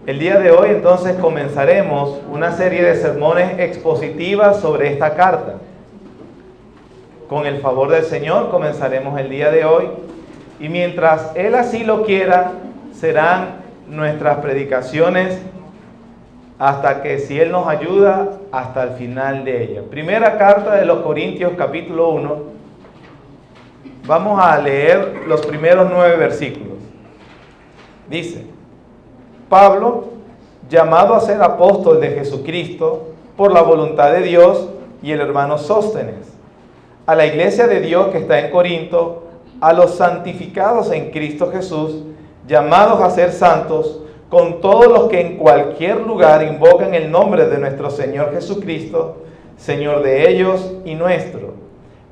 El día de hoy entonces comenzaremos una serie de sermones expositivas sobre esta carta. Con el favor del Señor comenzaremos el día de hoy y mientras Él así lo quiera serán nuestras predicaciones hasta que, si Él nos ayuda, hasta el final de ella. Primera carta de los Corintios, capítulo 1. Vamos a leer los primeros 9 versículos. Dice: Pablo, llamado a ser apóstol de Jesucristo por la voluntad de Dios, y el hermano Sóstenes, a la iglesia de Dios que está en Corinto, a los santificados en Cristo Jesús, llamados a ser santos, con todos los que en cualquier lugar invocan el nombre de nuestro Señor Jesucristo, Señor de ellos y nuestro.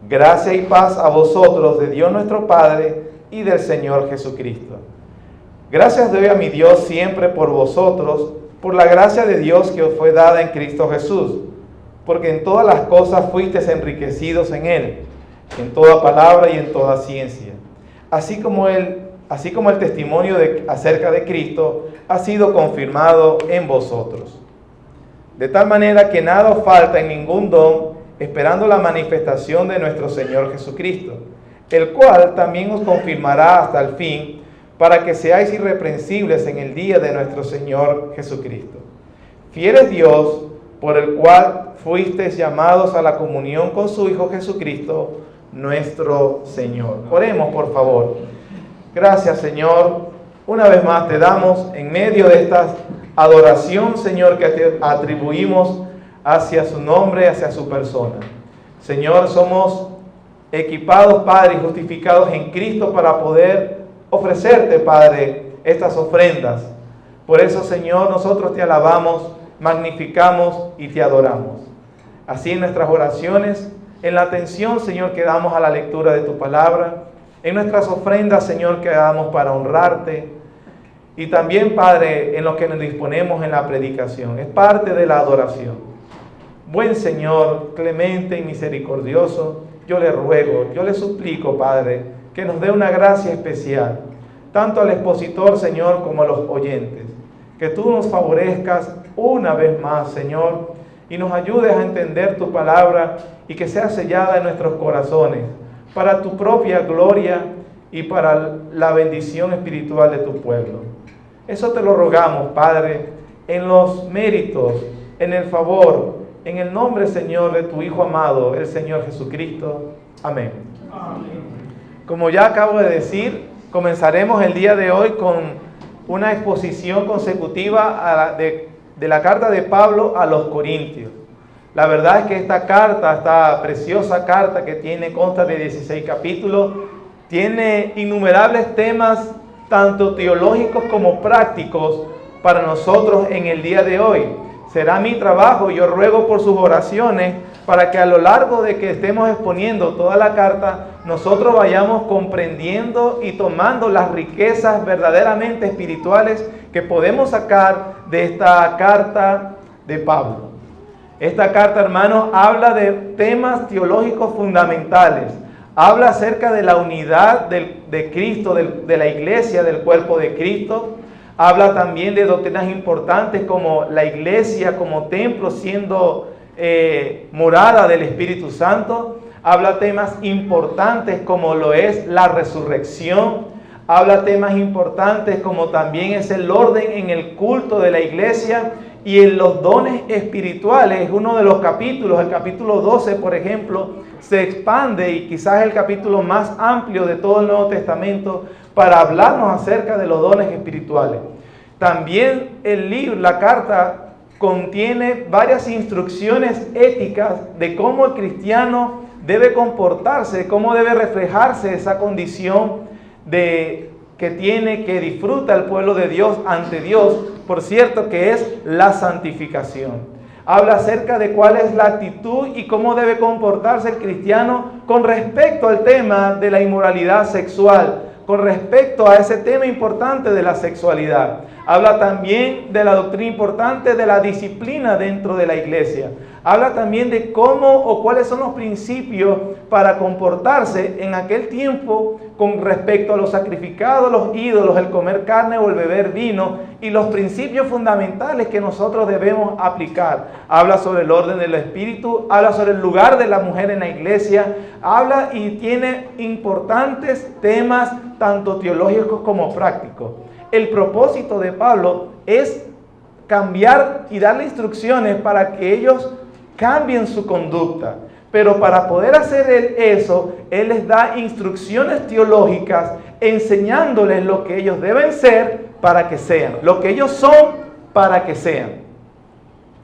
Gracia y paz a vosotros, de Dios nuestro Padre y del Señor Jesucristo. Gracias doy a mi Dios siempre por vosotros, por la gracia de Dios que os fue dada en Cristo Jesús, porque en todas las cosas fuisteis enriquecidos en Él, en toda palabra y en toda ciencia, así como el testimonio acerca de Cristo ha sido confirmado en vosotros. De tal manera que nada os falta en ningún don, esperando la manifestación de nuestro Señor Jesucristo, el cual también os confirmará hasta el fin, para que seáis irreprensibles en el día de nuestro Señor Jesucristo. Fiel es Dios, por el cual fuisteis llamados a la comunión con su Hijo Jesucristo, nuestro Señor. Oremos, por favor. Gracias, Señor. Una vez más te damos en medio de esta adoración, Señor, que te atribuimos hacia su nombre, hacia su persona. Señor, somos equipados, Padre, y justificados en Cristo para poder ofrecerte, Padre, estas ofrendas. Por eso, Señor, nosotros te alabamos, magnificamos y te adoramos. Así en nuestras oraciones, en la atención, Señor, que damos a la lectura de tu palabra, en nuestras ofrendas, Señor, que damos para honrarte, y también, Padre, en lo que nos disponemos en la predicación. Es parte de la adoración. Buen Señor, clemente y misericordioso, yo le ruego, yo le suplico, Padre, que nos dé una gracia especial, tanto al expositor, Señor, como a los oyentes. Que tú nos favorezcas una vez más, Señor, y nos ayudes a entender tu palabra y que sea sellada en nuestros corazones, para tu propia gloria y para la bendición espiritual de tu pueblo. Eso te lo rogamos, Padre, en los méritos, en el favor, en el nombre, Señor, de tu Hijo amado, el Señor Jesucristo. Amén. Amén. Como ya acabo de decir, comenzaremos el día de hoy con una exposición consecutiva de la carta de Pablo a los Corintios. La verdad es que esta preciosa carta que consta de 16 capítulos, tiene innumerables temas, tanto teológicos como prácticos, para nosotros en el día de hoy. Será mi trabajo, yo ruego por sus oraciones, para que a lo largo de que estemos exponiendo toda la carta, nosotros vayamos comprendiendo y tomando las riquezas verdaderamente espirituales que podemos sacar de esta carta de Pablo. Esta carta, hermanos, habla de temas teológicos fundamentales. Habla acerca de la unidad de Cristo, de la iglesia, del cuerpo de Cristo. Habla también de doctrinas importantes como la iglesia como templo siendo morada del Espíritu Santo. Habla temas importantes como lo es la resurrección. Habla temas importantes como también es el orden en el culto de la iglesia y en los dones espirituales. Uno de los capítulos, el capítulo 12, por ejemplo, se expande y quizás es el capítulo más amplio de todo el Nuevo Testamento para hablarnos acerca de los dones espirituales. También la carta contiene varias instrucciones éticas de cómo el cristiano debe comportarse, cómo debe reflejarse esa condición que disfruta el pueblo de Dios ante Dios, por cierto, que es la santificación. Habla acerca de cuál es la actitud y cómo debe comportarse el cristiano con respecto al tema de la inmoralidad sexual, con respecto a ese tema importante de la sexualidad. Habla también de la doctrina importante de la disciplina dentro de la iglesia. Habla también de cómo o cuáles son los principios para comportarse en aquel tiempo con respecto a los sacrificados, los ídolos, el comer carne o el beber vino y los principios fundamentales que nosotros debemos aplicar. Habla sobre el orden del espíritu, habla sobre el lugar de la mujer en la iglesia, habla y tiene importantes temas tanto teológicos como prácticos. El propósito de Pablo es cambiar y darle instrucciones para que ellos cambien su conducta. Pero para poder hacer eso, él les da instrucciones teológicas enseñándoles lo que ellos deben ser para que sean, lo que ellos son para que sean.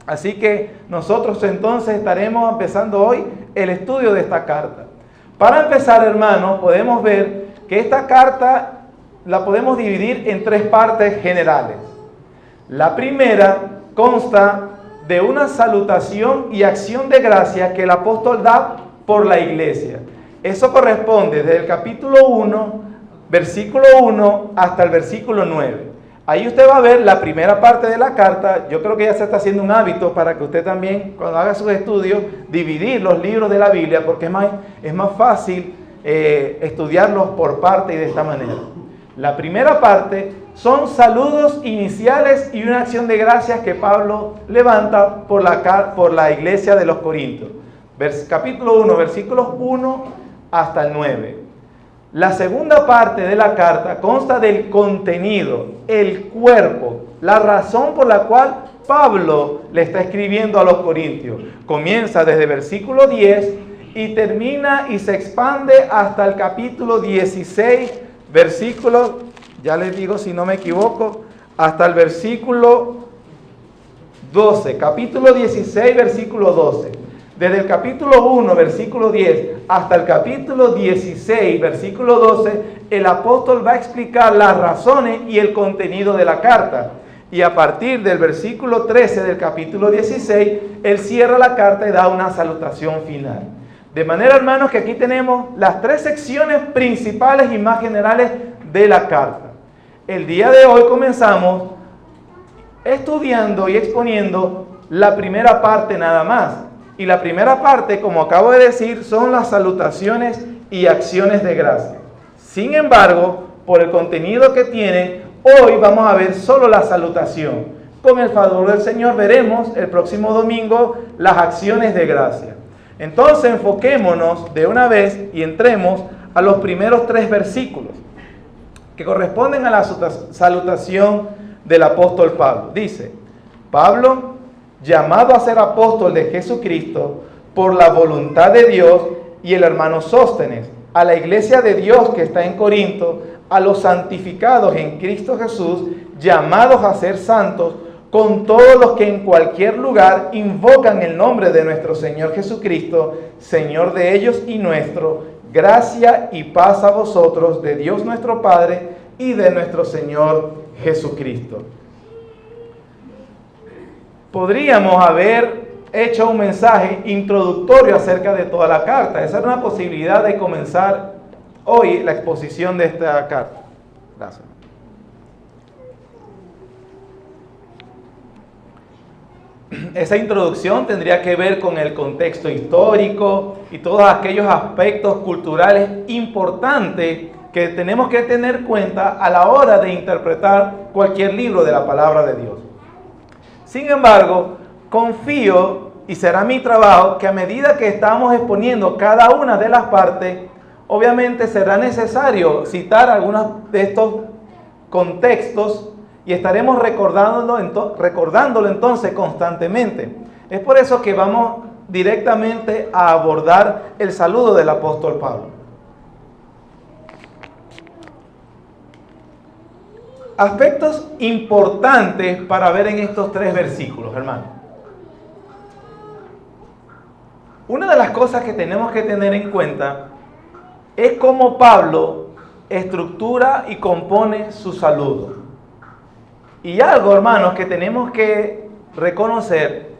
Así que nosotros entonces estaremos empezando hoy el estudio de esta carta. Para empezar, hermanos, podemos ver que esta carta la podemos dividir en tres partes generales. La primera consta de una salutación y acción de gracia que el apóstol da por la iglesia. Eso corresponde desde el capítulo 1, versículo 1 hasta el versículo 9. Ahí usted va a ver la primera parte de la carta. Yo creo que ya se está haciendo un hábito para que usted también, cuando haga sus estudios, dividir los libros de la Biblia, porque es más fácil estudiarlos por parte y de esta manera. La primera parte son saludos iniciales y una acción de gracias que Pablo levanta por la iglesia de los Corintios. Capítulo 1, versículos 1 hasta el 9. La segunda parte de la carta consta del contenido, el cuerpo, la razón por la cual Pablo le está escribiendo a los Corintios. Comienza desde el versículo 10 y termina y se expande hasta el capítulo 16, versículo, ya les digo si no me equivoco, hasta el versículo 12, capítulo 16, versículo 12. Desde el capítulo 1, versículo 10, hasta el capítulo 16, versículo 12, el apóstol va a explicar las razones y el contenido de la carta. Y a partir del versículo 13 del capítulo 16, él cierra la carta y da una salutación final. De manera, hermanos, que aquí tenemos las tres secciones principales y más generales de la carta. El día de hoy comenzamos estudiando y exponiendo la primera parte nada más. Y la primera parte, como acabo de decir, son las salutaciones y acciones de gracia. Sin embargo, por el contenido que tiene, hoy vamos a ver solo la salutación. Con el favor del Señor veremos el próximo domingo las acciones de gracia. Entonces enfoquémonos de una vez y entremos a los primeros tres versículos que corresponden a la salutación del apóstol Pablo. Dice: Pablo, llamado a ser apóstol de Jesucristo por la voluntad de Dios, y el hermano Sóstenes, a la iglesia de Dios que está en Corinto, a los santificados en Cristo Jesús, llamados a ser santos, con todos los que en cualquier lugar invocan el nombre de nuestro Señor Jesucristo, Señor de ellos y nuestro, gracia y paz a vosotros, de Dios nuestro Padre y de nuestro Señor Jesucristo. Podríamos haber hecho un mensaje introductorio acerca de toda la carta. Esa era una posibilidad de comenzar hoy la exposición de esta carta. Gracias. Esa introducción tendría que ver con el contexto histórico y todos aquellos aspectos culturales importantes que tenemos que tener en cuenta a la hora de interpretar cualquier libro de la palabra de Dios. Sin embargo, confío, y será mi trabajo, que a medida que estamos exponiendo cada una de las partes, obviamente será necesario citar algunos de estos contextos y estaremos recordándolo entonces constantemente. Es por eso que vamos directamente a abordar el saludo del apóstol Pablo. Aspectos importantes para ver en estos tres versículos, hermano. Una de las cosas que tenemos que tener en cuenta es cómo Pablo estructura y compone su saludo. Y algo, hermanos, que tenemos que reconocer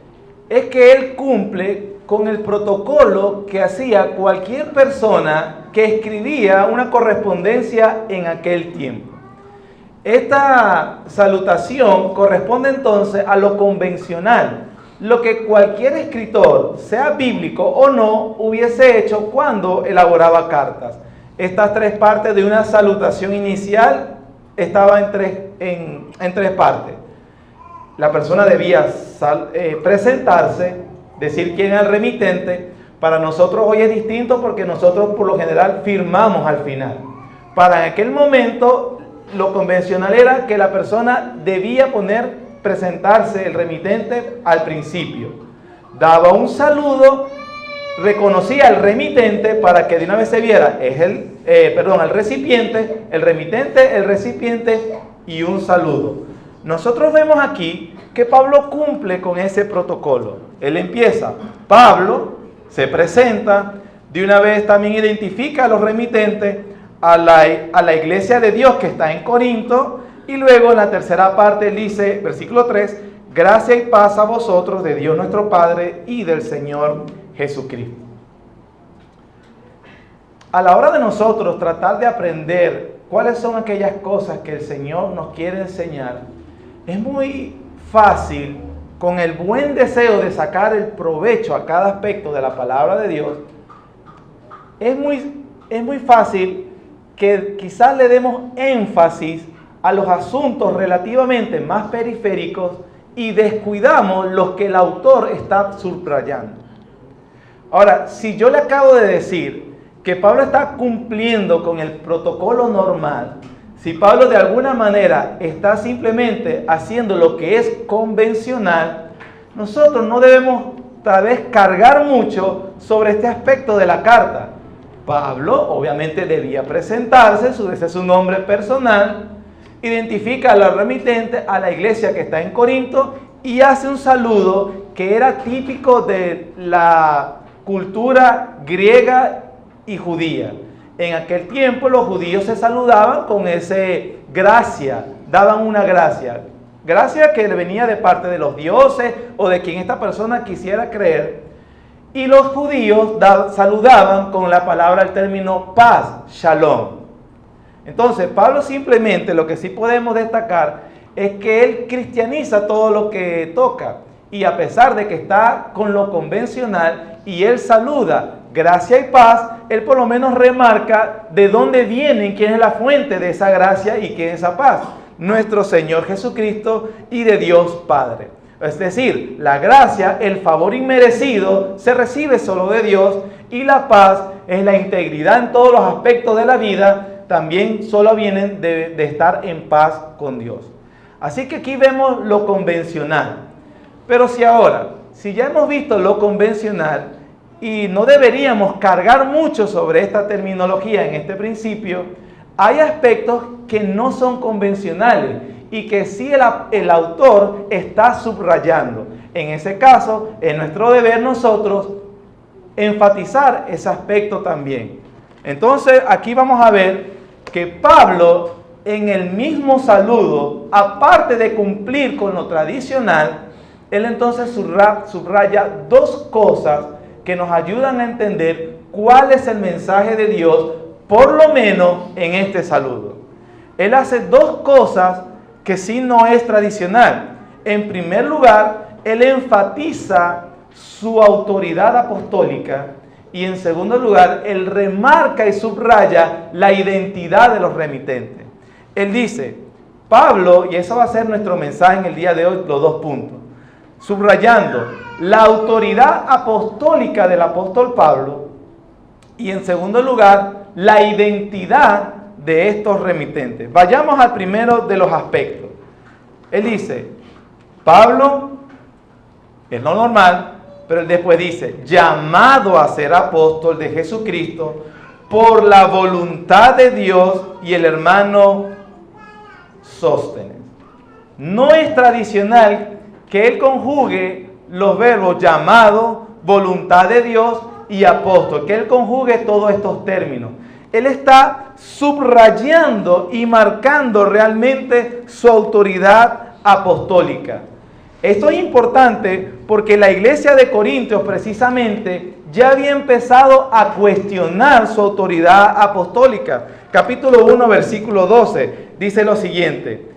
es que él cumple con el protocolo que hacía cualquier persona que escribía una correspondencia en aquel tiempo. Esta salutación corresponde entonces a lo convencional, lo que cualquier escritor, sea bíblico o no, hubiese hecho cuando elaboraba cartas. Estas tres partes de una salutación inicial estaban en tres partes. La persona debía presentarse, decir quién era el remitente. Para nosotros hoy es distinto porque nosotros por lo general firmamos al final. Para aquel momento lo convencional era que la persona debía presentarse el remitente al principio. Daba un saludo, reconocía al remitente para que de una vez se viera, el recipiente, el remitente, el recipiente y un saludo. Nosotros vemos aquí que Pablo cumple con ese protocolo. Él empieza, Pablo se presenta, de una vez también identifica a los remitentes, a la iglesia de Dios que está en Corinto, y luego en la tercera parte él dice, versículo 3, gracia y paz a vosotros de Dios nuestro Padre y del Señor Jesucristo. A la hora de nosotros tratar de aprender cuáles son aquellas cosas que el Señor nos quiere enseñar, es muy fácil, con el buen deseo de sacar el provecho a cada aspecto de la palabra de Dios, es muy fácil que quizás le demos énfasis a los asuntos relativamente más periféricos y descuidamos los que el autor está subrayando. Ahora, si yo le acabo de decir que Pablo está cumpliendo con el protocolo normal, si Pablo de alguna manera está simplemente haciendo lo que es convencional, nosotros no debemos tal vez cargar mucho sobre este aspecto de la carta. Pablo obviamente debía presentarse, ese es su nombre personal, identifica a la remitente, a la iglesia que está en Corinto y hace un saludo que era típico de la cultura griega y judía. En aquel tiempo los judíos se saludaban con ese gracia, daban una gracia que le venía de parte de los dioses o de quien esta persona quisiera creer. Y los judíos saludaban con la palabra, el término paz, shalom. Entonces, Pablo simplemente, lo que sí podemos destacar es que él cristianiza todo lo que toca. Y a pesar de que está con lo convencional y él saluda gracia y paz, él por lo menos remarca de dónde vienen, quién es la fuente de esa gracia y quién es esa paz. Nuestro Señor Jesucristo y de Dios Padre. Es decir, la gracia, el favor inmerecido, se recibe solo de Dios, y la paz es la integridad en todos los aspectos de la vida, también solo vienen de estar en paz con Dios. Así que aquí vemos lo convencional. Pero si ya hemos visto lo convencional y no deberíamos cargar mucho sobre esta terminología en este principio, hay aspectos que no son convencionales y que sí el autor está subrayando. En ese caso, es nuestro deber nosotros enfatizar ese aspecto también. Entonces, aquí vamos a ver que Pablo, en el mismo saludo, aparte de cumplir con lo tradicional, él entonces subraya dos cosas que nos ayudan a entender cuál es el mensaje de Dios, por lo menos en este saludo. Él hace dos cosas que sí no es tradicional. En primer lugar, él enfatiza su autoridad apostólica, y en segundo lugar, él remarca y subraya la identidad de los remitentes. Él dice, Pablo, y eso va a ser nuestro mensaje en el día de hoy, los dos puntos, subrayando la autoridad apostólica del apóstol Pablo, y en segundo lugar, la identidad de estos remitentes. Vayamos al primero de los aspectos. Él dice, Pablo es lo normal, pero él después dice, llamado a ser apóstol de Jesucristo por la voluntad de Dios, y el hermano Sóstenes. No es tradicional que él conjugue los verbos llamado, voluntad de Dios y apóstol, que él conjugue todos estos términos. Él está subrayando y marcando realmente su autoridad apostólica. Esto es importante porque la iglesia de Corintios precisamente ya había empezado a cuestionar su autoridad apostólica. Capítulo 1, versículo 12, dice lo siguiente: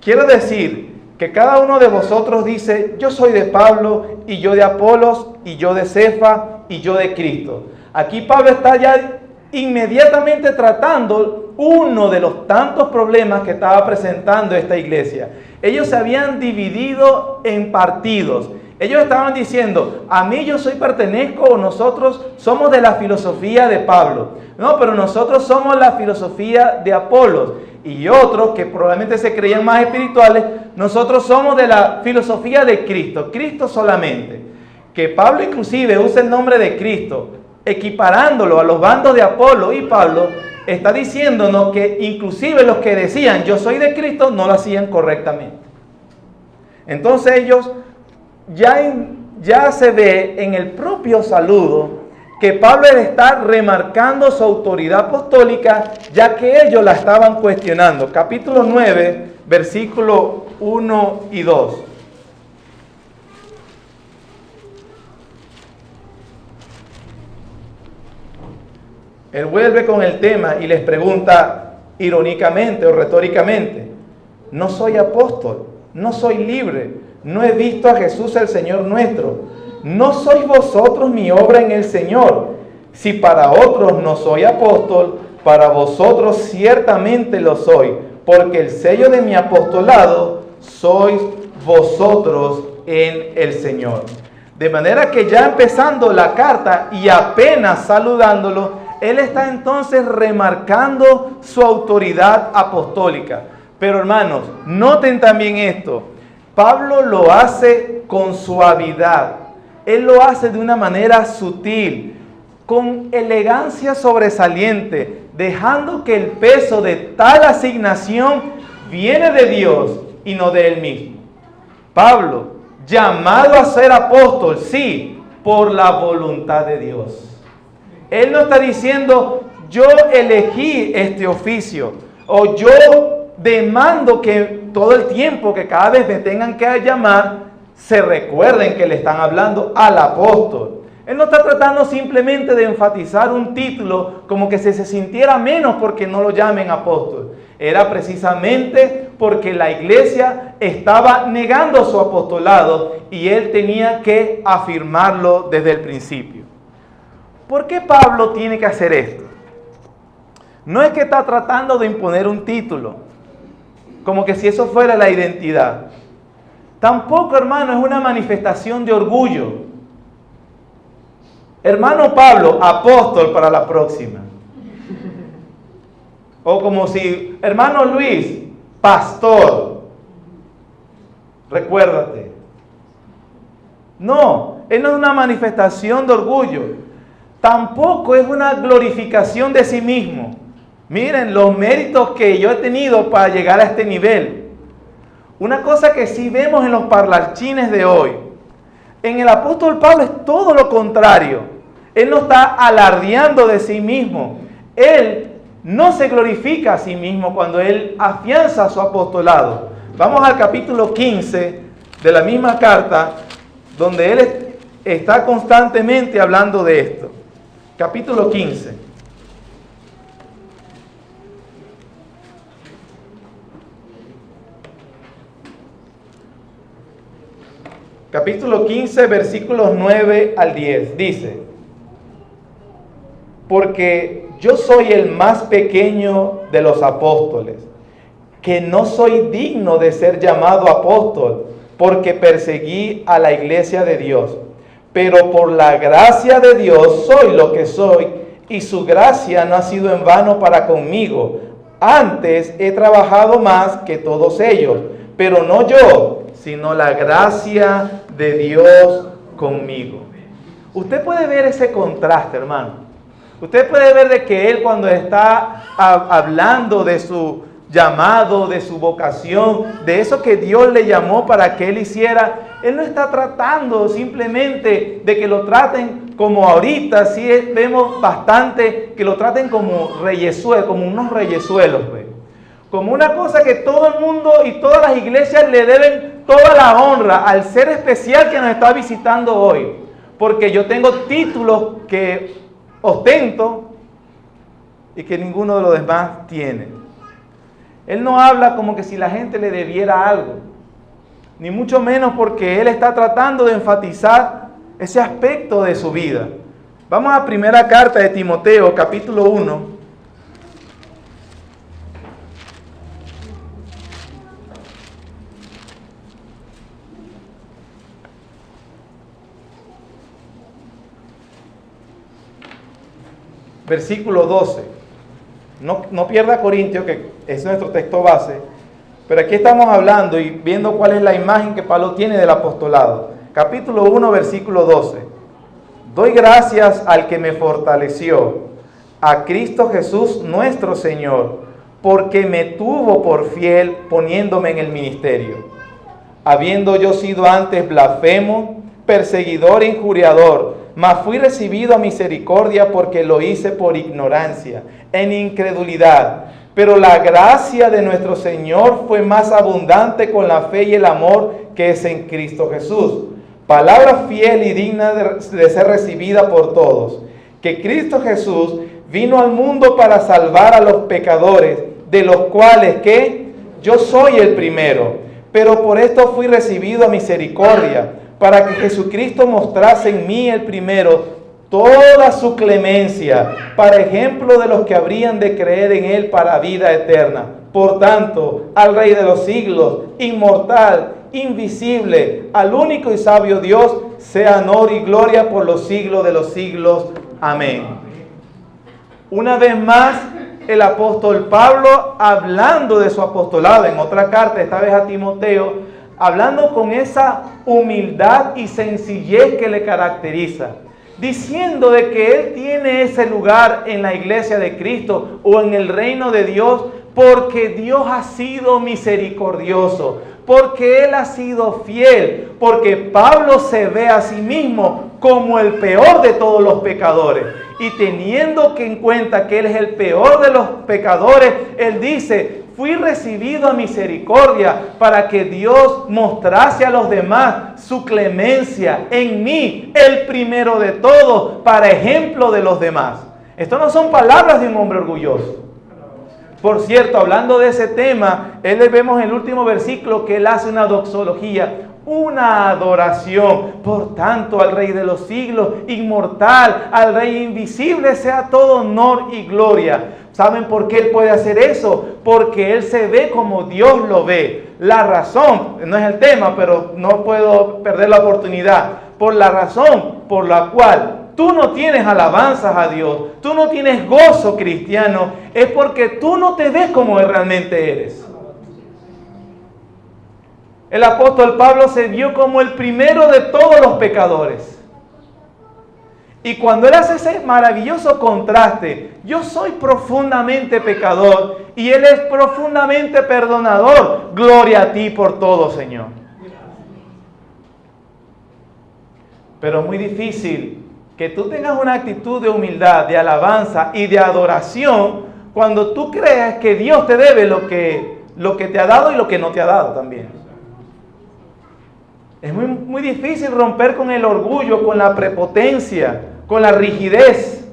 quiero decir que cada uno de vosotros dice, yo soy de Pablo, y yo de Apolos, y yo de Cefa, y yo de Cristo. Aquí Pablo está ya inmediatamente tratando uno de los tantos problemas que estaba presentando esta iglesia. Ellos se habían dividido en partidos. Ellos estaban diciendo, a mí yo pertenezco, o nosotros somos de la filosofía de Pablo. No, pero nosotros somos la filosofía de Apolos. Y otros que probablemente se creían más espirituales, nosotros somos de la filosofía de Cristo, Cristo solamente. Que Pablo inclusive usa el nombre de Cristo, equiparándolo a los bandos de Apolo y Pablo, está diciéndonos que inclusive los que decían yo soy de Cristo no lo hacían correctamente. Entonces ellos ya se ve en el propio saludo que Pablo está remarcando su autoridad apostólica, ya que ellos la estaban cuestionando. Capítulo 9, versículo 1 y 2. Él vuelve con el tema y les pregunta irónicamente o retóricamente: no soy apóstol, no soy libre, no he visto a Jesús el Señor nuestro. ¿No sois vosotros mi obra en el Señor? Si para otros no soy apóstol, para vosotros ciertamente lo soy, porque el sello de mi apostolado sois vosotros en el Señor. De manera que ya empezando la carta y apenas saludándolo, él está entonces remarcando su autoridad apostólica. Pero hermanos, noten también esto. Pablo lo hace con suavidad. Él lo hace de una manera sutil, con elegancia sobresaliente, dejando que el peso de tal asignación viene de Dios y no de él mismo. Pablo, llamado a ser apóstol, sí, por la voluntad de Dios. Él no está diciendo, yo elegí este oficio, o yo demando que todo el tiempo que cada vez me tengan que llamar, se recuerden que le están hablando al apóstol. Él no está tratando simplemente de enfatizar un título como que se sintiera menos porque no lo llamen apóstol. Era precisamente porque la iglesia estaba negando su apostolado y él tenía que afirmarlo desde el principio. ¿Por qué Pablo tiene que hacer esto? No es que está tratando de imponer un título, como que si eso fuera la identidad. Tampoco, hermano, es una manifestación de orgullo. Hermano Pablo, apóstol para la próxima. O como si, hermano Luis, pastor. Recuérdate. No, él no es una manifestación de orgullo. Tampoco es una glorificación de sí mismo. Miren los méritos que yo he tenido para llegar a este nivel. Una cosa que sí vemos en los parlanchines de hoy, en el apóstol Pablo es todo lo contrario. Él no está alardeando de sí mismo. Él no se glorifica a sí mismo cuando él afianza su apostolado. Vamos al capítulo 15 de la misma carta, donde él está constantemente hablando de esto. Capítulo 15. Capítulo 15, versículos 9 al 10. Dice: porque yo soy el más pequeño de los apóstoles, que no soy digno de ser llamado apóstol, porque perseguí a la iglesia de Dios. Pero por la gracia de Dios soy lo que soy, y su gracia no ha sido en vano para conmigo. Antes he trabajado más que todos ellos, pero no yo, sino la gracia de Dios conmigo. Usted puede ver ese contraste, hermano. Usted puede ver de que él, cuando está hablando de su llamado, de su vocación, de eso que Dios le llamó para que él hiciera, él no está tratando simplemente de que lo traten como ahorita, sí vemos bastante que lo traten como reyesuelos, como unos reyesuelos, pues. Como una cosa que todo el mundo y todas las iglesias le deben toda la honra al ser especial que nos está visitando hoy. porque yo tengo títulos que ostento y que ninguno de los demás tiene. Él no habla como que si la gente le debiera algo, ni mucho menos porque él está tratando de enfatizar ese aspecto de su vida. Vamos a primera carta de Timoteo, capítulo 1. Versículo 12. No pierda Corintios, que es nuestro texto base, pero aquí estamos hablando y viendo cuál es la imagen que Pablo tiene del apostolado. Capítulo 1, versículo 12. Doy gracias al que me fortaleció, a Cristo Jesús nuestro Señor, porque me tuvo por fiel poniéndome en el ministerio. Habiendo yo sido antes blasfemo, perseguidor e injuriador, mas fui recibido a misericordia porque lo hice por ignorancia, en incredulidad. Pero la gracia de nuestro Señor fue más abundante con la fe y el amor que es en Cristo Jesús. Palabra fiel y digna de ser recibida por todos, que Cristo Jesús vino al mundo para salvar a los pecadores, de los cuales que yo soy el primero. Pero por esto fui recibido a misericordia, para que Jesucristo mostrase en mí el primero toda su clemencia, para ejemplo de los que habrían de creer en Él para vida eterna. Por tanto, al Rey de los siglos, inmortal, invisible, al único y sabio Dios, sea honor y gloria por los siglos de los siglos. Amén. Una vez más, el apóstol Pablo, hablando de su apostolado en otra carta, esta vez a Timoteo, hablando con esa humildad y sencillez que le caracteriza, diciendo de que él tiene ese lugar en la iglesia de Cristo o en el reino de Dios porque Dios ha sido misericordioso, porque Él ha sido fiel, porque Pablo se ve a sí mismo como el peor de todos los pecadores. Y teniendo en cuenta que Él es el peor de los pecadores, Él dice: fui recibido a misericordia para que Dios mostrase a los demás su clemencia en mí, el primero de todos, para ejemplo de los demás. Esto no son palabras de un hombre orgulloso. Por cierto, hablando de ese tema, le vemos en el último versículo que él hace una doxología, una adoración. Por tanto, al Rey de los siglos, inmortal, al Rey invisible, sea todo honor y gloria. ¿Saben por qué él puede hacer eso? Porque él se ve como Dios lo ve. La razón, no es el tema, pero no puedo perder la oportunidad. Por la razón por la cual tú no tienes alabanzas a Dios, tú no tienes gozo cristiano, es porque tú no te ves como realmente eres. El apóstol Pablo se vio como el primero de todos los pecadores. Y cuando él hace ese maravilloso contraste, yo soy profundamente pecador y él es profundamente perdonador. Gloria a ti por todo, Señor. Pero es muy difícil que tú tengas una actitud de humildad, de alabanza y de adoración cuando tú creas que Dios te debe lo que te ha dado y lo que no te ha dado también. Es muy difícil romper con el orgullo, con la prepotencia, con la rigidez.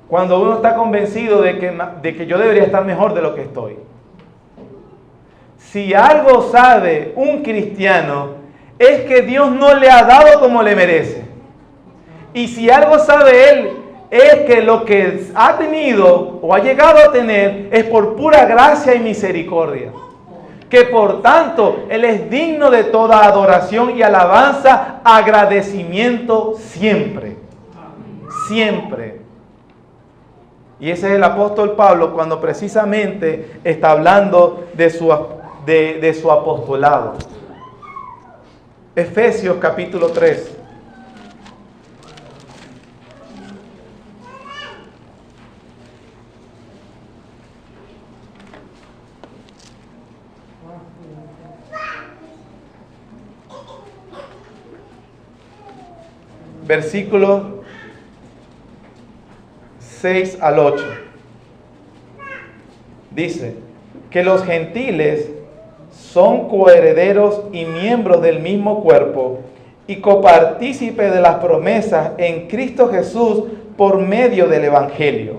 Cuando uno está convencido de que yo debería estar mejor de lo que estoy. Si algo sabe un cristiano, es que Dios no le ha dado como le merece. Y si algo sabe él, es que lo que ha tenido o ha llegado a tener es por pura gracia y misericordia. Que por tanto, Él es digno de toda adoración y alabanza, agradecimiento siempre. Siempre. Y ese es el apóstol Pablo cuando precisamente está hablando de su apostolado. Efesios capítulo 3. Versículos 6 al 8. Dice que los gentiles son coherederos y miembros del mismo cuerpo y copartícipes de las promesas en Cristo Jesús por medio del Evangelio,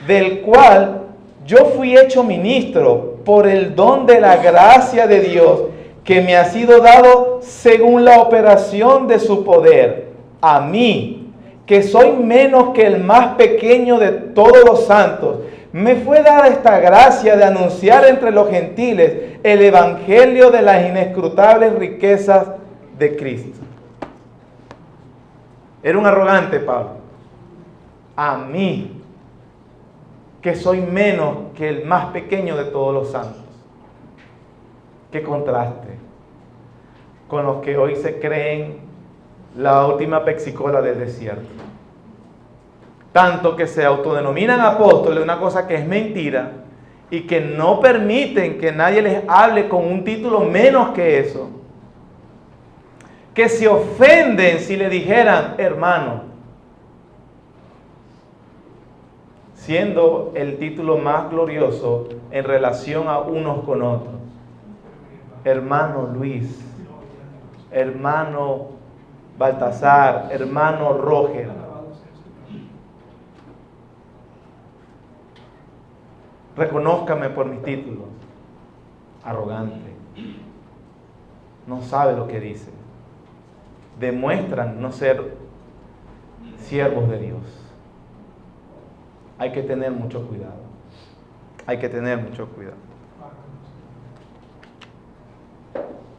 del cual yo fui hecho ministro por el don de la gracia de Dios que me ha sido dado según la operación de su poder, a mí, que soy menos que el más pequeño de todos los santos. Me fue dada esta gracia de anunciar entre los gentiles el evangelio de las inescrutables riquezas de Cristo. Era un arrogante Pablo. A mí, que soy menos que el más pequeño de todos los santos. Qué contraste con los que hoy se creen la última pexicola del desierto. Tanto que se autodenominan apóstoles, una cosa que es mentira, y que no permiten que nadie les hable con un título menos que eso. Que se ofenden si le dijeran hermano, siendo el título más glorioso en relación a unos con otros. Hermano Luis, hermano Baltasar, hermano Roger. Reconózcame por mis títulos. Arrogante. No sabe lo que dice. Demuestran no ser siervos de Dios. Hay que tener mucho cuidado. Hay que tener mucho cuidado.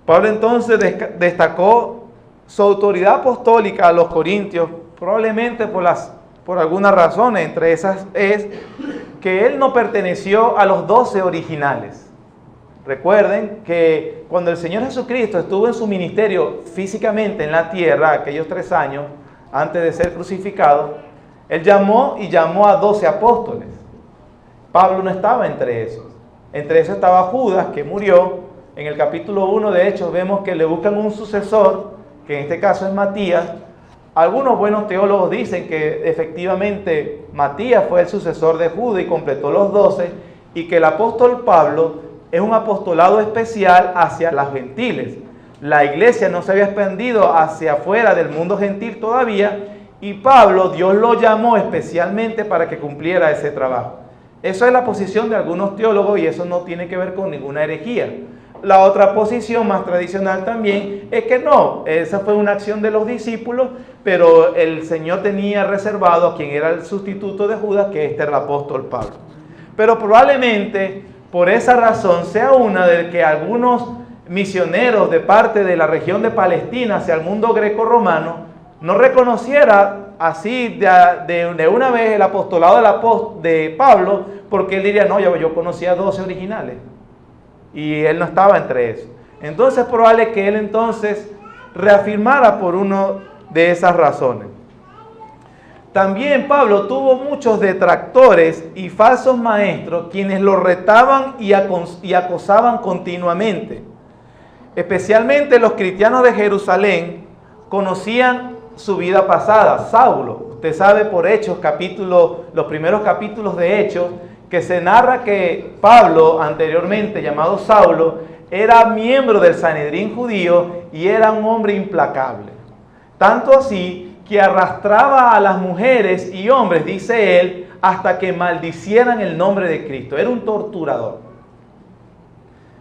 Pablo entonces destacó su autoridad apostólica a los corintios, probablemente por algunas razones. Entre esas es que él no perteneció a los 12 originales. Recuerden que cuando el Señor Jesucristo estuvo en su ministerio físicamente en la tierra, aquellos 3 años antes de ser crucificado, Él llamó a 12 apóstoles. Pablo no estaba entre esos. Entre esos estaba Judas, que murió. En el capítulo 1 de Hechos vemos que le buscan un sucesor, que en este caso es Matías. Algunos buenos teólogos dicen que efectivamente Matías fue el sucesor de Judas y completó los 12, y que el apóstol Pablo es un apostolado especial hacia las gentiles. La iglesia no se había expandido hacia afuera del mundo gentil todavía, y Pablo, Dios lo llamó especialmente para que cumpliera ese trabajo. Eso es la posición de algunos teólogos y eso no tiene que ver con ninguna herejía. La otra posición más tradicional también es que no, esa fue una acción de los discípulos, pero el Señor tenía reservado a quien era el sustituto de Judas, que era el apóstol Pablo. Pero probablemente por esa razón sea una de que algunos misioneros de parte de la región de Palestina hacia el mundo greco-romano no reconociera así de una vez el apostolado de Pablo, porque él diría, no, yo conocía 12 originales y él no estaba entre esos. Entonces es probable que él entonces reafirmara por una de esas razones. También Pablo tuvo muchos detractores y falsos maestros quienes lo retaban y acosaban continuamente. Especialmente los cristianos de Jerusalén conocían su vida pasada. Saulo, usted sabe por Hechos, los primeros capítulos de Hechos, que se narra que Pablo, anteriormente llamado Saulo, era miembro del Sanedrín judío y era un hombre implacable. Tanto así que arrastraba a las mujeres y hombres, dice él, hasta que maldicieran el nombre de Cristo. Era un torturador.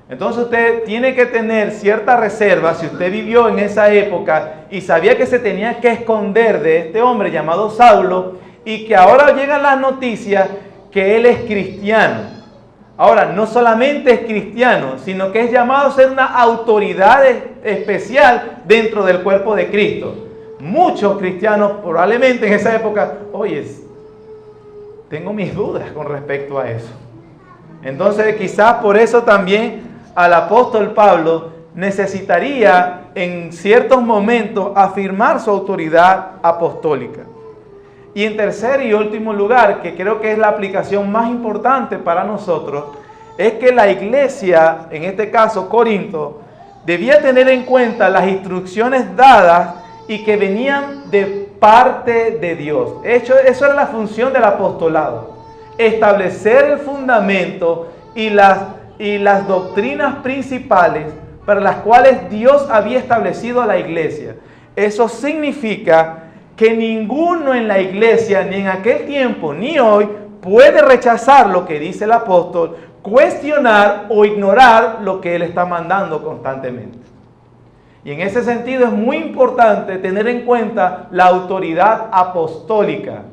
Entonces usted tiene que tener cierta reserva si usted vivió en esa época y sabía que se tenía que esconder de este hombre llamado Saulo y que ahora llegan las noticias que él es cristiano. Ahora, no solamente es cristiano, sino que es llamado a ser una autoridad especial dentro del cuerpo de Cristo. Muchos cristianos probablemente en esa época, oye, tengo mis dudas con respecto a eso. Entonces quizás por eso también al apóstol Pablo necesitaría en ciertos momentos afirmar su autoridad apostólica. Y en tercer y último lugar, que creo que es la aplicación más importante para nosotros, es que la iglesia, en este caso Corinto, debía tener en cuenta las instrucciones dadas y que venían de parte de Dios. Eso era la función del apostolado, establecer el fundamento y las y las doctrinas principales para las cuales Dios había establecido a la iglesia. Eso significa que ninguno en la iglesia, ni en aquel tiempo, ni hoy, puede rechazar lo que dice el apóstol, cuestionar o ignorar lo que él está mandando constantemente. Y en ese sentido es muy importante tener en cuenta la autoridad apostólica.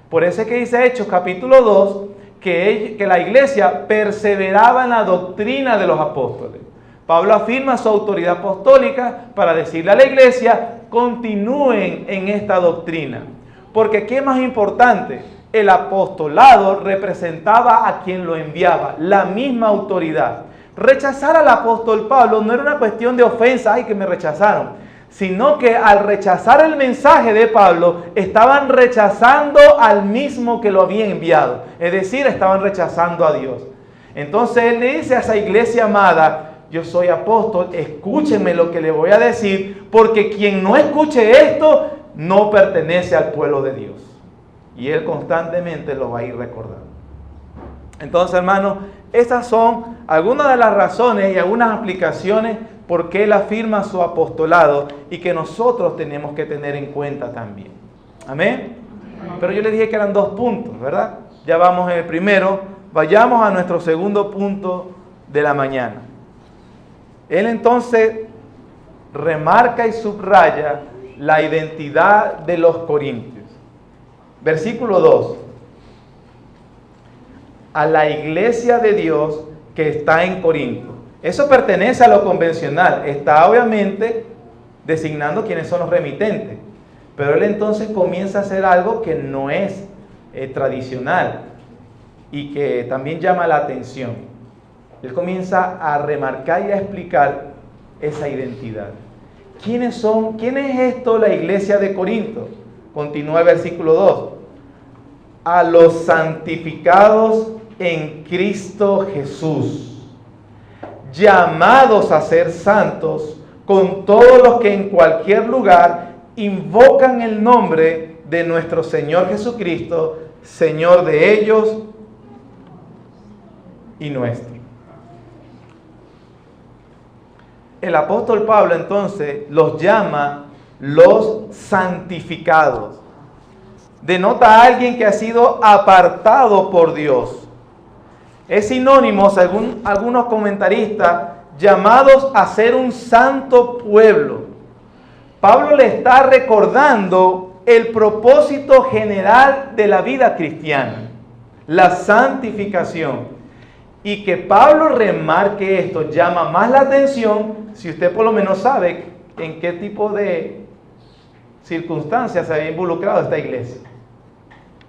Por eso es que dice Hechos capítulo 2, que la iglesia perseveraba en la doctrina de los apóstoles. Pablo afirma su autoridad apostólica para decirle a la iglesia, continúen en esta doctrina. Porque ¿qué es más importante? El apostolado representaba a quien lo enviaba, la misma autoridad. Rechazar al apóstol Pablo no era una cuestión de ofensa, ay que me rechazaron, sino que al rechazar el mensaje de Pablo, estaban rechazando al mismo que lo había enviado. Es decir, estaban rechazando a Dios. Entonces él le dice a esa iglesia amada, yo soy apóstol, escúchenme lo que le voy a decir, porque quien no escuche esto, no pertenece al pueblo de Dios. Y él constantemente lo va a ir recordando. Entonces, hermanos, estas son algunas de las razones y algunas aplicaciones por qué él afirma su apostolado y que nosotros tenemos que tener en cuenta también. ¿Amén? Pero yo les dije que eran 2 puntos, ¿verdad? Ya vamos en el primero. Vayamos a nuestro segundo punto de la mañana. Él entonces remarca y subraya la identidad de los corintios. Versículo 2. A la iglesia de Dios que está en Corinto. Eso pertenece a lo convencional. Está obviamente designando quiénes son los remitentes. Pero él entonces comienza a hacer algo que no es tradicional y que también llama la atención. Él comienza a remarcar y a explicar esa identidad. ¿Quién es esto la iglesia de Corinto? Continúa el versículo 2. A los santificados en Cristo Jesús, llamados a ser santos, con todos los que en cualquier lugar invocan el nombre de nuestro Señor Jesucristo, Señor de ellos y nuestro. El apóstol Pablo entonces los llama los santificados. Denota a alguien que ha sido apartado por Dios. Es sinónimo, según algunos comentaristas, llamados a ser un santo pueblo. Pablo le está recordando el propósito general de la vida cristiana, la santificación. Y que Pablo remarque esto llama más la atención si usted por lo menos sabe en qué tipo de circunstancias se había involucrado esta iglesia.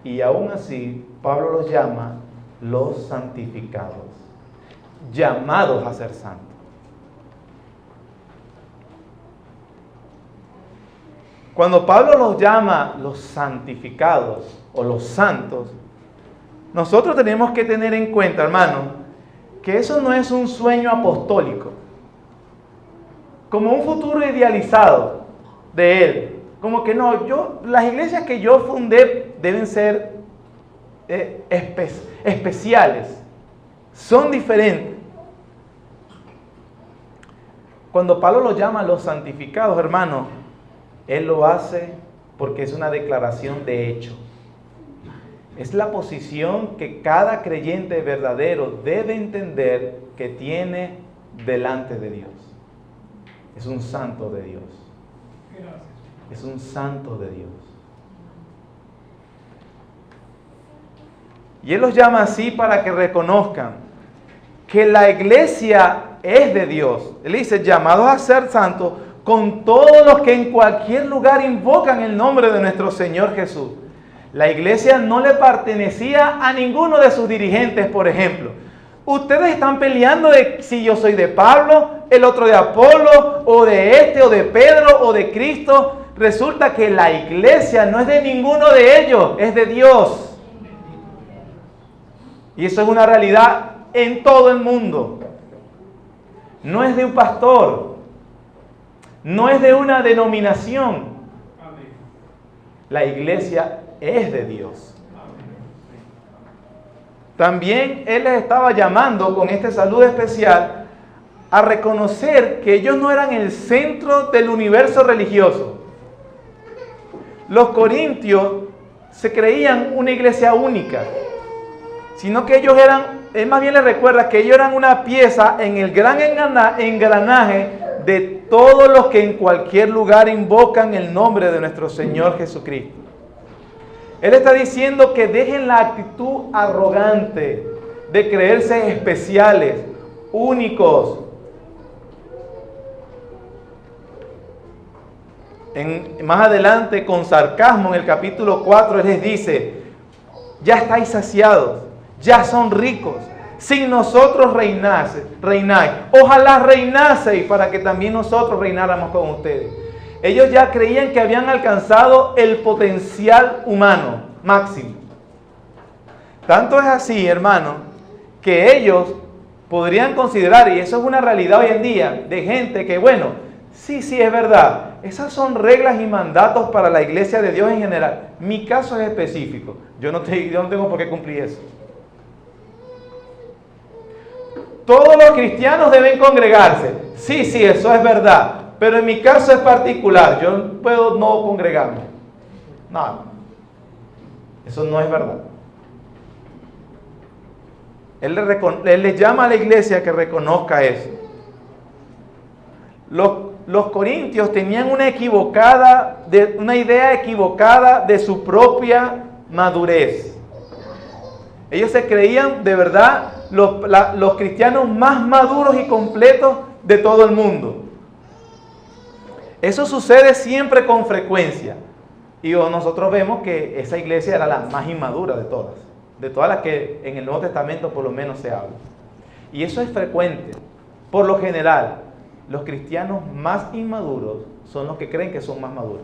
Y aún así, Pablo los llama los santificados, llamados a ser santos. Cuando Pablo los llama los santificados o los santos, nosotros tenemos que tener en cuenta, hermano, que eso no es un sueño apostólico, como un futuro idealizado de él. Como que no, las iglesias que yo fundé deben ser especiales, son diferentes. Cuando Pablo los llama los santificados, hermano, él lo hace porque es una declaración de hecho. Es la posición que cada creyente verdadero debe entender que tiene delante de Dios. Es un santo de Dios. Es un santo de Dios. Y él los llama así para que reconozcan que la iglesia es de Dios. Él dice, llamados a ser santos con todos los que en cualquier lugar invocan el nombre de nuestro Señor Jesús. La iglesia no le pertenecía a ninguno de sus dirigentes, por ejemplo. Ustedes están peleando de si yo soy de Pablo, el otro de Apolo, o de este, o de Pedro, o de Cristo. Resulta que la iglesia no es de ninguno de ellos, es de Dios. Y eso es una realidad en todo el mundo. No es de un pastor, no es de una denominación. La iglesia es de Dios. también Él les estaba llamando con este saludo especial a reconocer que ellos no eran el centro del universo religioso. Los corintios se creían una iglesia única, sino que ellos eran, él más bien les recuerda que ellos eran una pieza en el gran engranaje de todos los que en cualquier lugar invocan el nombre de nuestro Señor Jesucristo. Él está diciendo que dejen la actitud arrogante de creerse especiales, únicos. Más adelante, con sarcasmo, en el capítulo 4, Él les dice: ya estáis saciados, ya son ricos, sin nosotros reináis. Ojalá reinaseis para que también nosotros reináramos con ustedes. Ellos ya creían que habían alcanzado el potencial humano máximo. Tanto es así, hermano, que ellos podrían considerar, y eso es una realidad hoy en día, de gente que, bueno, sí, es verdad, esas son reglas y mandatos para la iglesia de Dios en general. Mi caso es específico, yo no tengo por qué cumplir eso. Todos los cristianos deben congregarse. Sí, eso es verdad. Pero en mi caso es particular. Yo puedo no congregarme. No, eso no es verdad. Él le llama a la iglesia que reconozca eso. Los corintios tenían una idea equivocada de su propia madurez. Ellos se creían de verdad los cristianos más maduros y completos de todo el mundo. Eso sucede siempre con frecuencia. Y nosotros vemos que esa iglesia era la más inmadura de todas las que en el Nuevo Testamento por lo menos se habla. Y eso es frecuente. Por lo general, los cristianos más inmaduros son los que creen que son más maduros.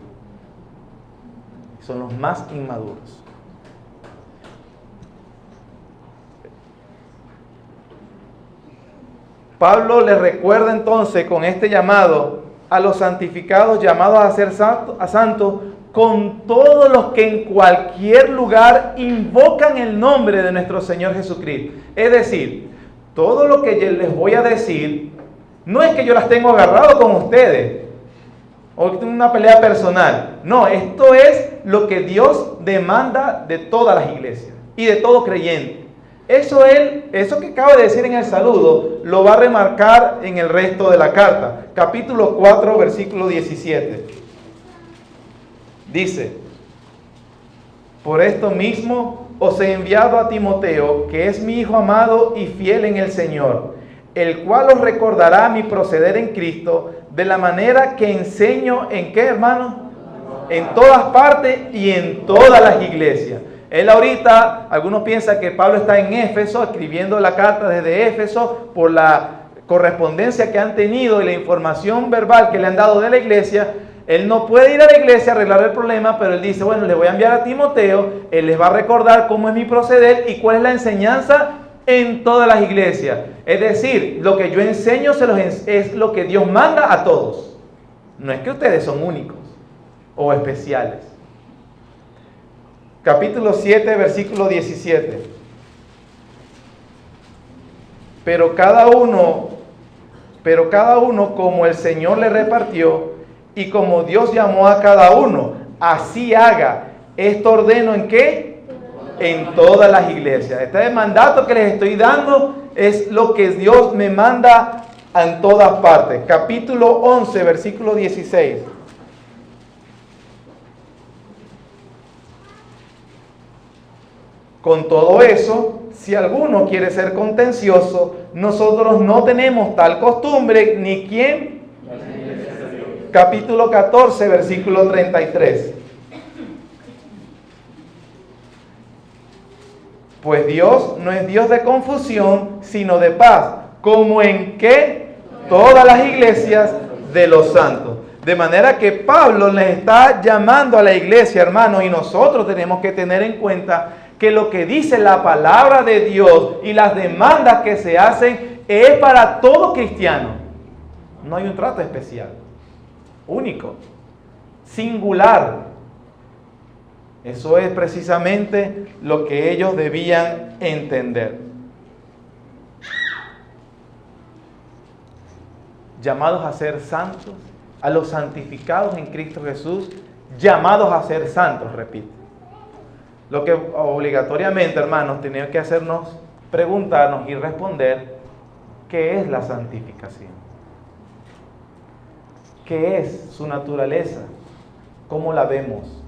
Son los más inmaduros. Pablo les recuerda entonces con este llamado a los santificados, llamados a ser santos, con todos los que en cualquier lugar invocan el nombre de nuestro Señor Jesucristo. Es decir, todo lo que yo les voy a decir, no es que yo las tengo agarrado con ustedes, o una pelea personal. No, esto es lo que Dios demanda de todas las iglesias y de todo creyente. Eso que acaba de decir en el saludo, lo va a remarcar en el resto de la carta. Capítulo 4, versículo 17. Dice: por esto mismo os he enviado a Timoteo, que es mi hijo amado y fiel en el Señor, el cual os recordará mi proceder en Cristo, de la manera que enseño ¿en qué, hermano? En todas partes y en todas las iglesias. Él ahorita, algunos piensan que Pablo está en Éfeso, escribiendo la carta desde Éfeso, por la correspondencia que han tenido y la información verbal que le han dado de la iglesia. Él no puede ir a la iglesia a arreglar el problema, pero él dice, bueno, le voy a enviar a Timoteo, él les va a recordar cómo es mi proceder y cuál es la enseñanza en todas las iglesias. Es decir, lo que yo enseño es lo que Dios manda a todos. No es que ustedes son únicos o especiales. Capítulo 7, versículo 17. Pero cada uno como el Señor le repartió y como Dios llamó a cada uno, así haga. Esto ordeno ¿en qué? En todas las iglesias. Este mandato que les estoy dando es lo que Dios me manda en todas partes. Capítulo 11, versículo 16. Con todo eso, si alguno quiere ser contencioso, nosotros no tenemos tal costumbre, ni quien. Capítulo 14, versículo 33. Pues Dios no es Dios de confusión, sino de paz, como en que todas las iglesias de los santos. De manera que Pablo les está llamando a la iglesia, hermanos, y nosotros tenemos que tener en cuenta que lo que dice la palabra de Dios y las demandas que se hacen es para todo cristiano. No hay un trato especial, único, singular. Eso es precisamente lo que ellos debían entender. Llamados a ser santos, a los santificados en Cristo Jesús, llamados a ser santos, repito. Lo que obligatoriamente, hermanos, tenemos que hacernos, preguntarnos y responder, ¿qué es la santificación? ¿Qué es su naturaleza? ¿Cómo la vemos?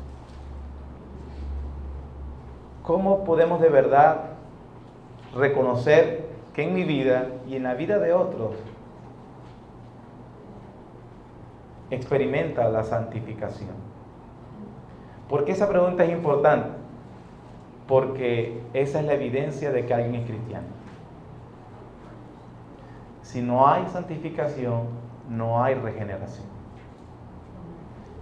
¿Cómo podemos de verdad reconocer que en mi vida y en la vida de otros experimenta la santificación? ¿Por qué esa pregunta es importante? Porque esa es la evidencia de que alguien es cristiano. Si no hay santificación, no hay regeneración.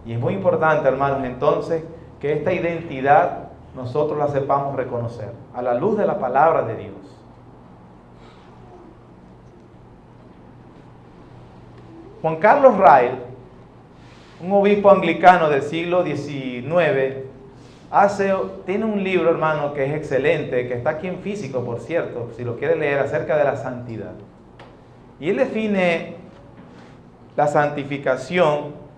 Y es muy importante, hermanos, entonces, que esta identidad nosotros la sepamos reconocer a la luz de la palabra de Dios. Juan Carlos Rael, un obispo anglicano del siglo XIX, tiene un libro, hermano, que es excelente, que está aquí en físico, por cierto, si lo quiere leer, acerca de la santidad. Y él define la santificación,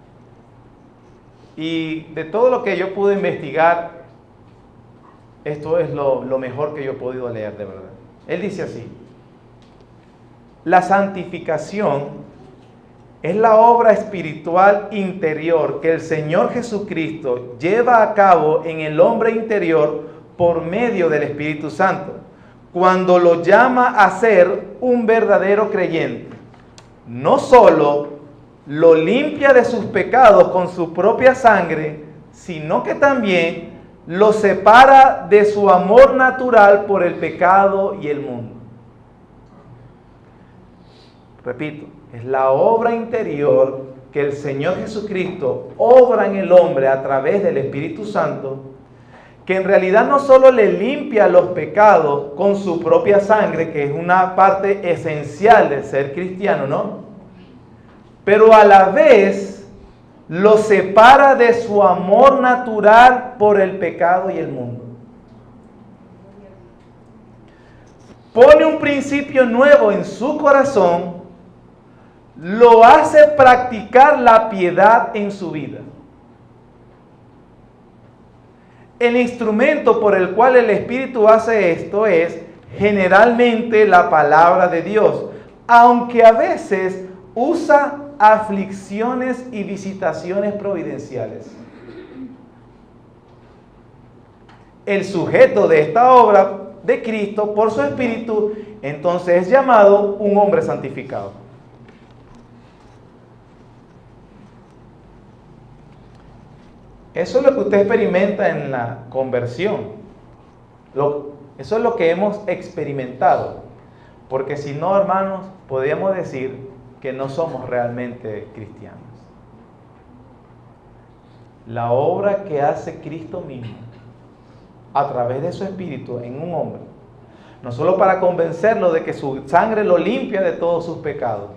y de todo lo que yo pude investigar, esto es lo mejor que yo he podido leer, de verdad. Él dice así: la santificación es la obra espiritual interior que el Señor Jesucristo lleva a cabo en el hombre interior por medio del Espíritu Santo, cuando lo llama a ser un verdadero creyente. No solo lo limpia de sus pecados con su propia sangre, sino que también lo separa de su amor natural por el pecado y el mundo. Repito, es la obra interior que el Señor Jesucristo obra en el hombre a través del Espíritu Santo, que en realidad no solo le limpia los pecados con su propia sangre, que es una parte esencial de ser cristiano, ¿no? Pero a la vez lo separa de su amor natural por el pecado y el mundo. Pone un principio nuevo en su corazón, lo hace practicar la piedad en su vida. El instrumento por el cual el Espíritu hace esto es generalmente la palabra de Dios, aunque a veces usa aflicciones y visitaciones providenciales. El sujeto de esta obra de Cristo por su Espíritu, entonces es llamado un hombre santificado. Eso es lo que usted experimenta en la conversión. Eso es lo que hemos experimentado. Porque si no, hermanos, podríamos decir que no somos realmente cristianos. La obra que hace Cristo mismo a través de su Espíritu en un hombre, no solo para convencerlo de que su sangre lo limpia de todos sus pecados,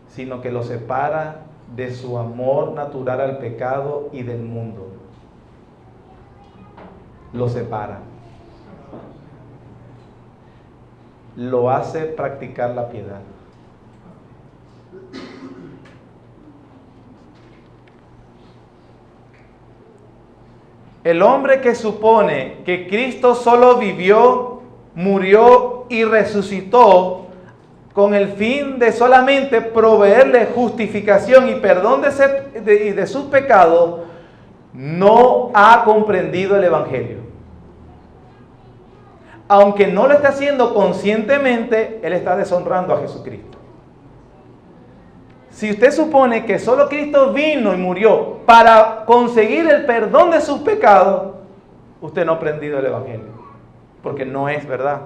sino que lo separa de su amor natural al pecado y del mundo. Lo separa. Lo hace practicar la piedad. El hombre que supone que Cristo solo vivió, murió y resucitó con el fin de solamente proveerle justificación y perdón de sus pecados, no ha comprendido el Evangelio. Aunque no lo esté haciendo conscientemente, él está deshonrando a Jesucristo. Si usted supone que solo Cristo vino y murió para conseguir el perdón de sus pecados, usted no ha aprendido el Evangelio, porque no es verdad.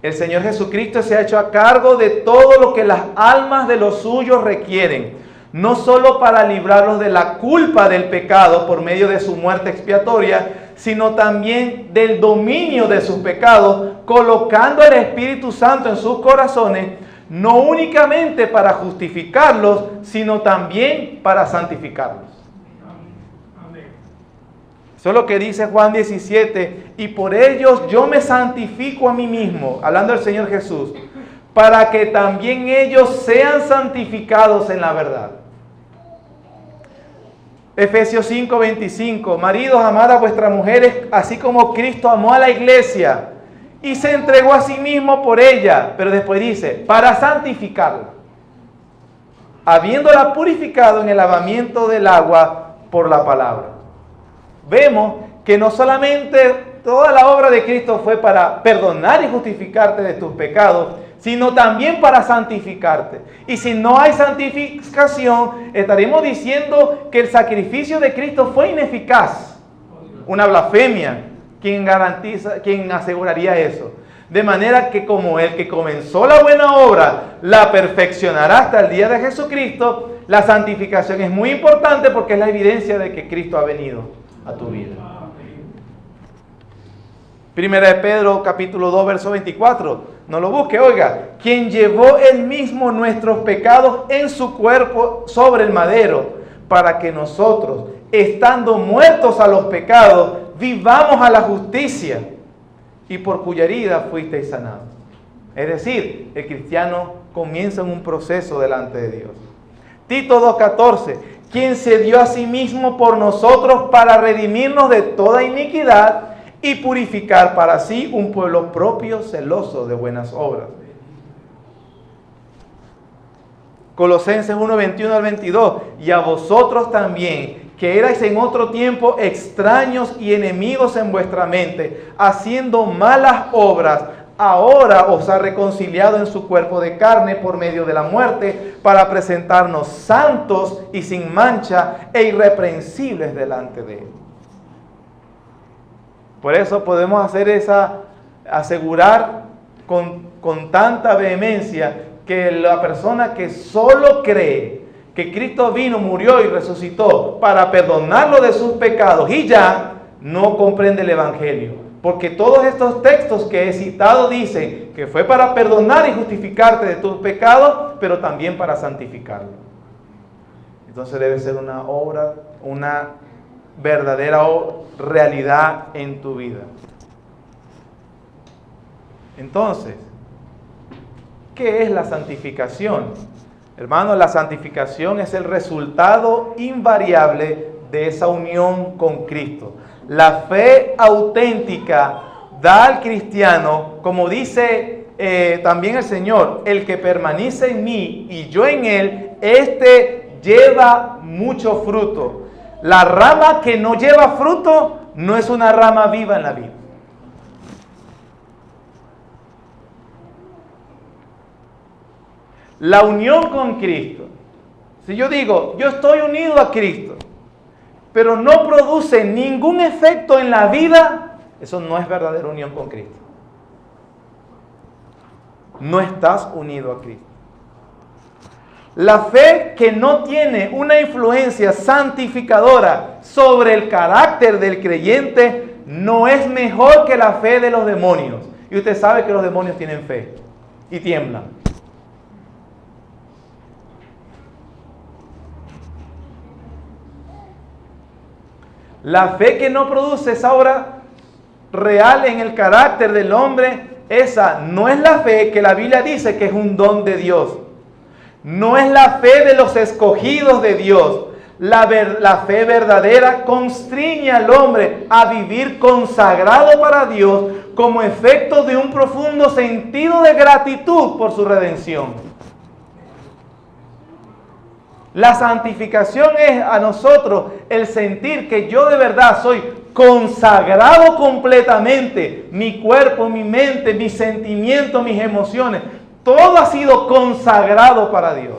El Señor Jesucristo se ha hecho a cargo de todo lo que las almas de los suyos requieren, no solo para librarlos de la culpa del pecado por medio de su muerte expiatoria, sino también del dominio de sus pecados, colocando el Espíritu Santo en sus corazones, no únicamente para justificarlos, sino también para santificarlos. Eso es lo que dice Juan 17. Y por ellos yo me santifico a mí mismo, hablando del Señor Jesús, para que también ellos sean santificados en la verdad. Efesios 5:25. Maridos, amad a vuestras mujeres, así como Cristo amó a la iglesia y se entregó a sí mismo por ella. Pero después dice, para santificarla, habiéndola purificado en el lavamiento del agua por la palabra. Vemos que no solamente toda la obra de Cristo fue para perdonar y justificarte de tus pecados, sino también para santificarte. Y si no hay santificación, estaremos diciendo que el sacrificio de Cristo fue ineficaz. Una blasfemia. ¿Quién aseguraría eso? De manera que como el que comenzó la buena obra la perfeccionará hasta el día de Jesucristo, la santificación es muy importante porque es la evidencia de que Cristo ha venido a tu vida. Primera de Pedro, capítulo 2, verso 24. No lo busque, oiga. Quien llevó él mismo nuestros pecados en su cuerpo sobre el madero, para que nosotros, estando muertos a los pecados, vivamos a la justicia, y por cuya herida fuisteis sanados. Es decir, el cristiano comienza en un proceso delante de Dios. Tito 2:14. Quien se dio a sí mismo por nosotros para redimirnos de toda iniquidad y purificar para sí un pueblo propio, celoso de buenas obras. Colosenses 1:21 al 22. Y a vosotros también, que erais en otro tiempo extraños y enemigos en vuestra mente, haciendo malas obras, ahora os ha reconciliado en su cuerpo de carne por medio de la muerte, para presentarnos santos y sin mancha e irreprensibles delante de él. Por eso podemos asegurar con tanta vehemencia que la persona que solo cree que Cristo vino, murió y resucitó para perdonarlo de sus pecados y ya no comprende el Evangelio. Porque todos estos textos que he citado dicen que fue para perdonar y justificarte de tus pecados, pero también para santificarlo. Entonces debe ser una obra, una verdadera realidad en tu vida. Entonces, ¿qué es la santificación? Hermanos, la santificación es el resultado invariable de esa unión con Cristo. La fe auténtica da al cristiano, como dice también el Señor, el que permanece en mí y yo en él, este lleva mucho fruto. La rama que no lleva fruto no es una rama viva en la vida. La unión con Cristo. Si yo digo, yo estoy unido a Cristo, pero no produce ningún efecto en la vida, eso no es verdadera unión con Cristo. No estás unido a Cristo. La fe que no tiene una influencia santificadora sobre el carácter del creyente no es mejor que la fe de los demonios. Y usted sabe que los demonios tienen fe y tiemblan. La fe que no produce esa obra real en el carácter del hombre, esa no es la fe que la Biblia dice que es un don de Dios. No es la fe de los escogidos de Dios. La fe verdadera constriñe al hombre a vivir consagrado para Dios como efecto de un profundo sentido de gratitud por su redención. La santificación es a nosotros el sentir que yo de verdad soy consagrado completamente. Mi cuerpo, mi mente, mis sentimientos, mis emociones, todo ha sido consagrado para Dios.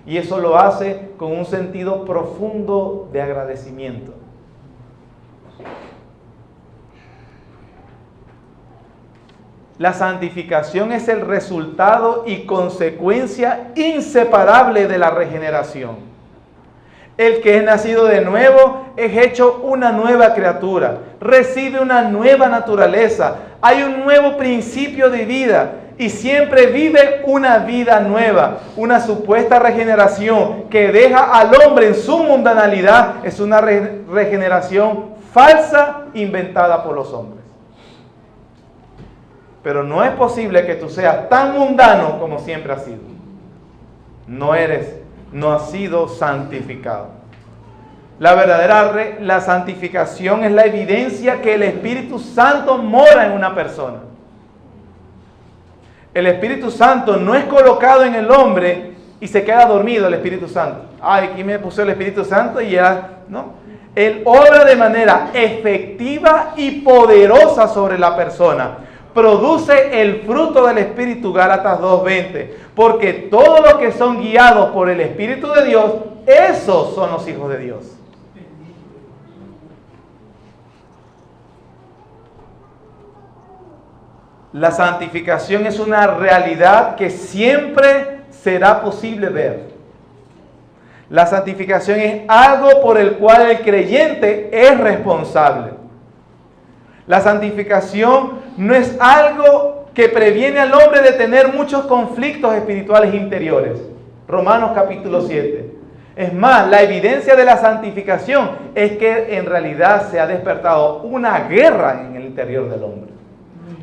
Y eso lo hace con un sentido profundo de agradecimiento. La santificación es el resultado y consecuencia inseparable de la regeneración. El que es nacido de nuevo es hecho una nueva criatura, recibe una nueva naturaleza, hay un nuevo principio de vida y siempre vive una vida nueva. Una supuesta regeneración que deja al hombre en su mundanalidad es una regeneración falsa, inventada por los hombres. Pero no es posible que tú seas tan mundano como siempre has sido. No has sido santificado. La santificación es la evidencia que el Espíritu Santo mora en una persona. El Espíritu Santo no es colocado en el hombre y se queda dormido el Espíritu Santo. Ay, aquí me puso el Espíritu Santo y ya, ¿no? Él obra de manera efectiva y poderosa sobre la persona. Produce el fruto del Espíritu, Gálatas 2:20. Porque todos los que son guiados por el Espíritu de Dios, esos son los hijos de Dios. La santificación es una realidad que siempre será posible ver. La santificación es algo por el cual el creyente es responsable. La santificación no es algo que previene al hombre de tener muchos conflictos espirituales interiores. Romanos capítulo 7. Es más, la evidencia de la santificación es que en realidad se ha despertado una guerra en el interior del hombre.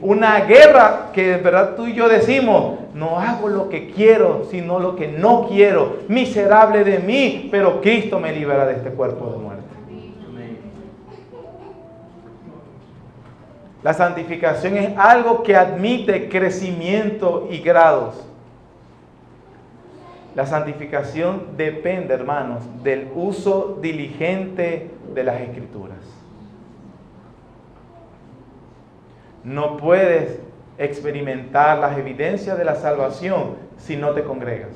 Una guerra que en verdad tú y yo decimos, no hago lo que quiero, sino lo que no quiero. Miserable de mí, pero Cristo me libera de este cuerpo de muerte. La santificación es algo que admite crecimiento y grados. La santificación depende, hermanos, del uso diligente de las Escrituras. No puedes experimentar las evidencias de la salvación si no te congregas.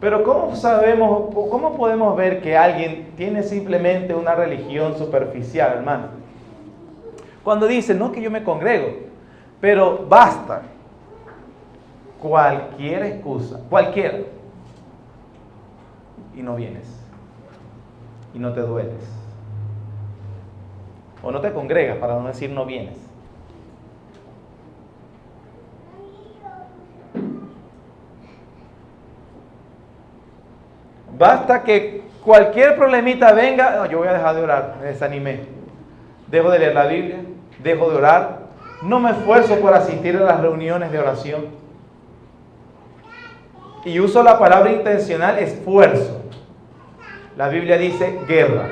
Pero ¿cómo podemos ver que alguien tiene simplemente una religión superficial, hermano? Cuando dice, no, que yo me congrego, pero basta cualquier excusa, cualquiera, y no vienes, y no te dueles. O no te congregas, para no decir no vienes. Basta que cualquier problemita venga, no, yo voy a dejar de orar, me desanimé. Dejo de leer la Biblia, dejo de orar, no me esfuerzo por asistir a las reuniones de oración. Y uso la palabra intencional, esfuerzo. La Biblia dice guerra,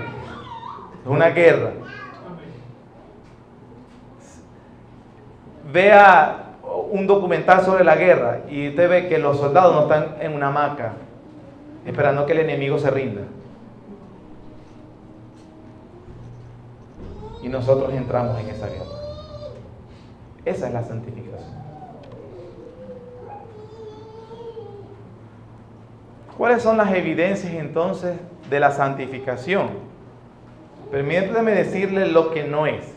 es una guerra. Vea un documental sobre la guerra y usted ve que los soldados no están en una hamaca esperando que el enemigo se rinda. Y nosotros entramos en esa guerra. Esa es la santificación. ¿Cuáles son las evidencias entonces de la santificación? Permítame decirle lo que no es.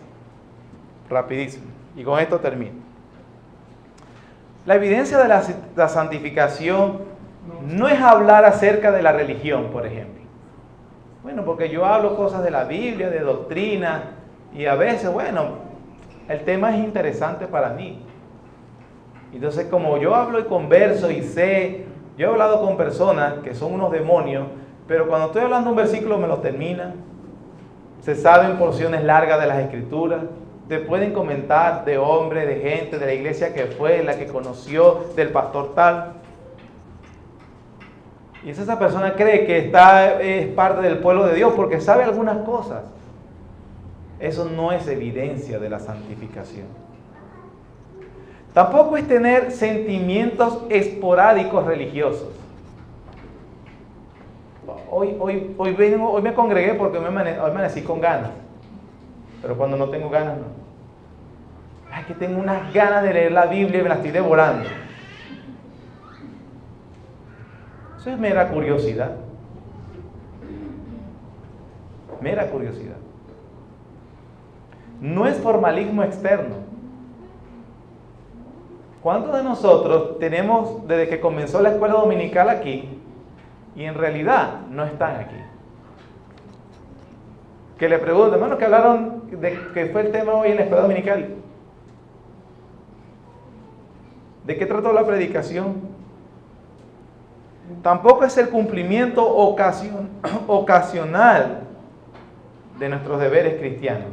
Rapidísimo. Y con esto termino. La evidencia de la santificación no es hablar acerca de la religión, por ejemplo. Bueno, porque yo hablo cosas de la Biblia, de doctrina, y a veces, bueno, el tema es interesante para mí. Entonces, como yo hablo y converso y sé, yo he hablado con personas que son unos demonios, pero cuando estoy hablando un versículo me lo terminan. Se saben porciones largas de las Escrituras. Te pueden comentar de hombre, de gente, de la iglesia que fue, la que conoció, del pastor tal. Y esa persona cree que es parte del pueblo de Dios porque sabe algunas cosas. Eso no es evidencia de la santificación. Tampoco es tener sentimientos esporádicos religiosos. Hoy me congregué porque hoy amanecí con ganas. Pero cuando no tengo ganas, no. Es que tengo unas ganas de leer la Biblia y me la estoy devorando. Eso es mera curiosidad. Mera curiosidad. No es formalismo externo. ¿Cuántos de nosotros tenemos desde que comenzó la escuela dominical aquí y en realidad no están aquí? Que le pregunto, hermano, que hablaron de que fue el tema hoy en la escuela dominical. ¿De qué trató la predicación? Tampoco es el cumplimiento ocasional de nuestros deberes cristianos.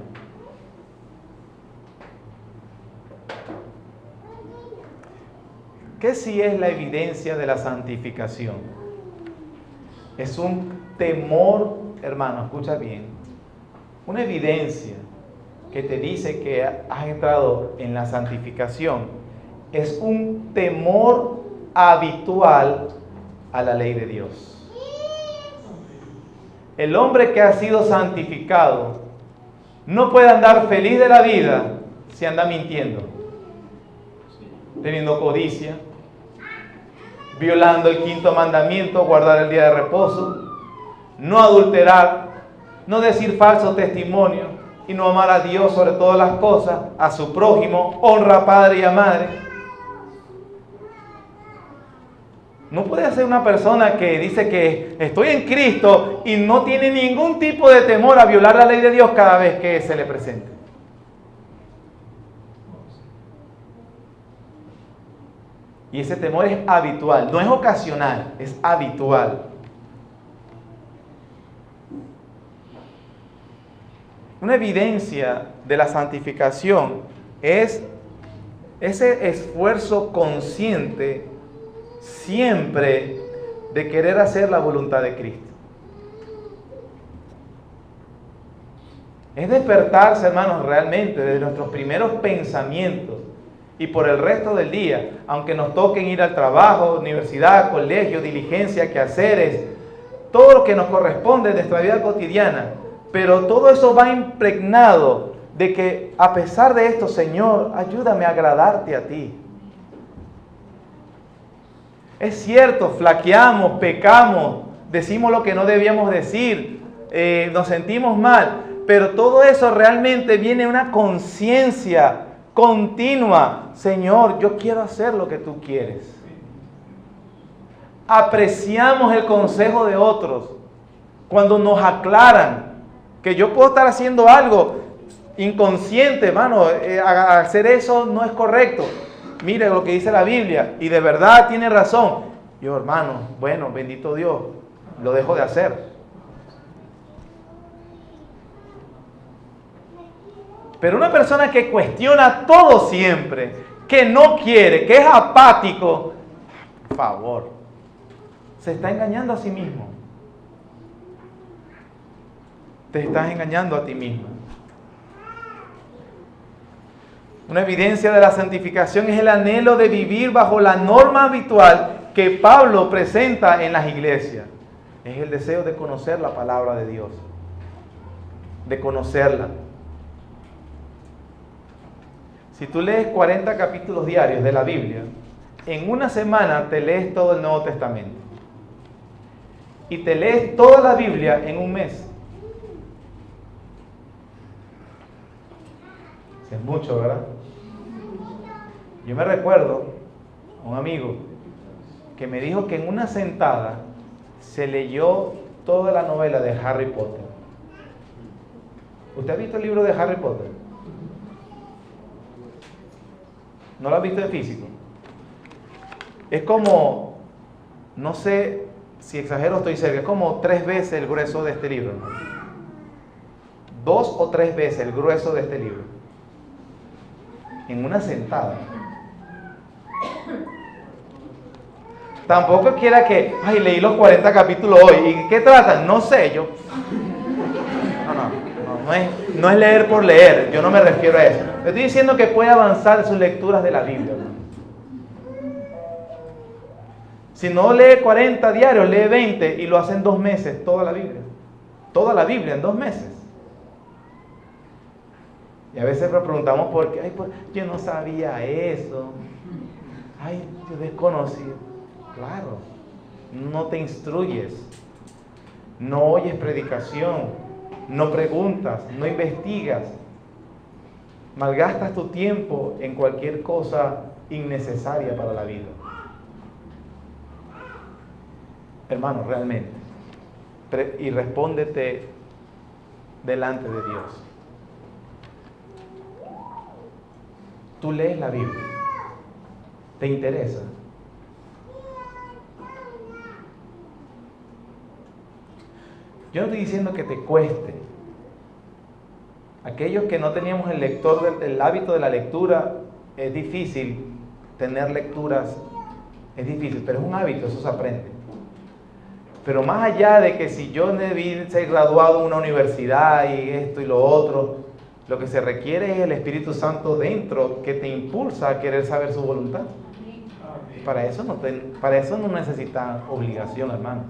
¿Qué sí es la evidencia de la santificación? Es un temor, hermano, escucha bien, una evidencia que te dice que has entrado en la santificación. Es un temor habitual a la ley de Dios. El hombre que ha sido santificado no puede andar feliz de la vida si anda mintiendo, teniendo codicia, violando el 5.º mandamiento, guardar el día de reposo, no adulterar, no decir falso testimonio y no amar a Dios sobre todas las cosas, a su prójimo, honra a padre y a madre. No puede ser una persona que dice que estoy en Cristo y no tiene ningún tipo de temor a violar la ley de Dios cada vez que se le presente. Y ese temor es habitual, no es ocasional, es habitual. Una evidencia de la santificación es ese esfuerzo consciente siempre de querer hacer la voluntad de Cristo. Es despertarse, hermanos, realmente desde nuestros primeros pensamientos y por el resto del día, aunque nos toquen ir al trabajo, universidad, colegio, diligencia, quehaceres, todo lo que nos corresponde en nuestra vida cotidiana, pero todo eso va impregnado de que a pesar de esto, Señor, ayúdame a agradarte a ti. Es cierto, flaqueamos, pecamos, decimos lo que no debíamos decir, nos sentimos mal, pero todo eso realmente viene de una conciencia continua. Señor, yo quiero hacer lo que tú quieres. Apreciamos el consejo de otros cuando nos aclaran que yo puedo estar haciendo algo inconsciente, hermano, hacer eso no es correcto. Mire lo que dice la Biblia y de verdad tiene razón. Yo, hermano, bueno, bendito Dios, lo dejo de hacer. Pero una persona que cuestiona todo siempre, que no quiere, que es apático, por favor, se está engañando a sí mismo. Te estás engañando a ti mismo. Una evidencia de la santificación es el anhelo de vivir bajo la norma habitual que Pablo presenta en las iglesias. Es el deseo de conocer la palabra de Dios, de conocerla. Si tú lees 40 capítulos diarios de la Biblia, en una semana te lees todo el Nuevo Testamento. Y te lees toda la Biblia en un mes. Es mucho, ¿verdad? Yo me recuerdo a un amigo que me dijo que en una sentada se leyó toda la novela de Harry Potter. ¿Usted ha visto el libro de Harry Potter? ¿No lo ha visto en físico? Es como, no sé si exagero o estoy cerca, es como 3 veces el grueso de este libro, ¿no? 2 o 3 veces el grueso de este libro. En una sentada. Tampoco quiera que, ay, leí los 40 capítulos hoy. ¿Y qué tratan? No sé, yo. No es leer por leer. Yo no me refiero a eso. Le estoy diciendo que puede avanzar en sus lecturas de la Biblia, ¿no? Si no lee 40 diarios, lee 20 y lo hace en 2 meses, toda la Biblia. Toda la Biblia en 2 meses. Y a veces nos preguntamos por qué, yo no sabía eso, yo desconocí. Claro, no te instruyes, no oyes predicación, no preguntas, no investigas, malgastas tu tiempo en cualquier cosa innecesaria para la vida. Hermano, realmente, y respóndete delante de Dios. Tú lees la Biblia, ¿te interesa? Yo no estoy diciendo que te cueste, Aquellos que no teníamos el hábito de la lectura, es difícil tener lecturas, es difícil, pero es un hábito, eso se aprende. Pero más allá de que si yo debí ser graduado en una universidad y esto y lo otro, lo que se requiere es el Espíritu Santo dentro que te impulsa a querer saber su voluntad. Para eso no necesitas obligación, hermano.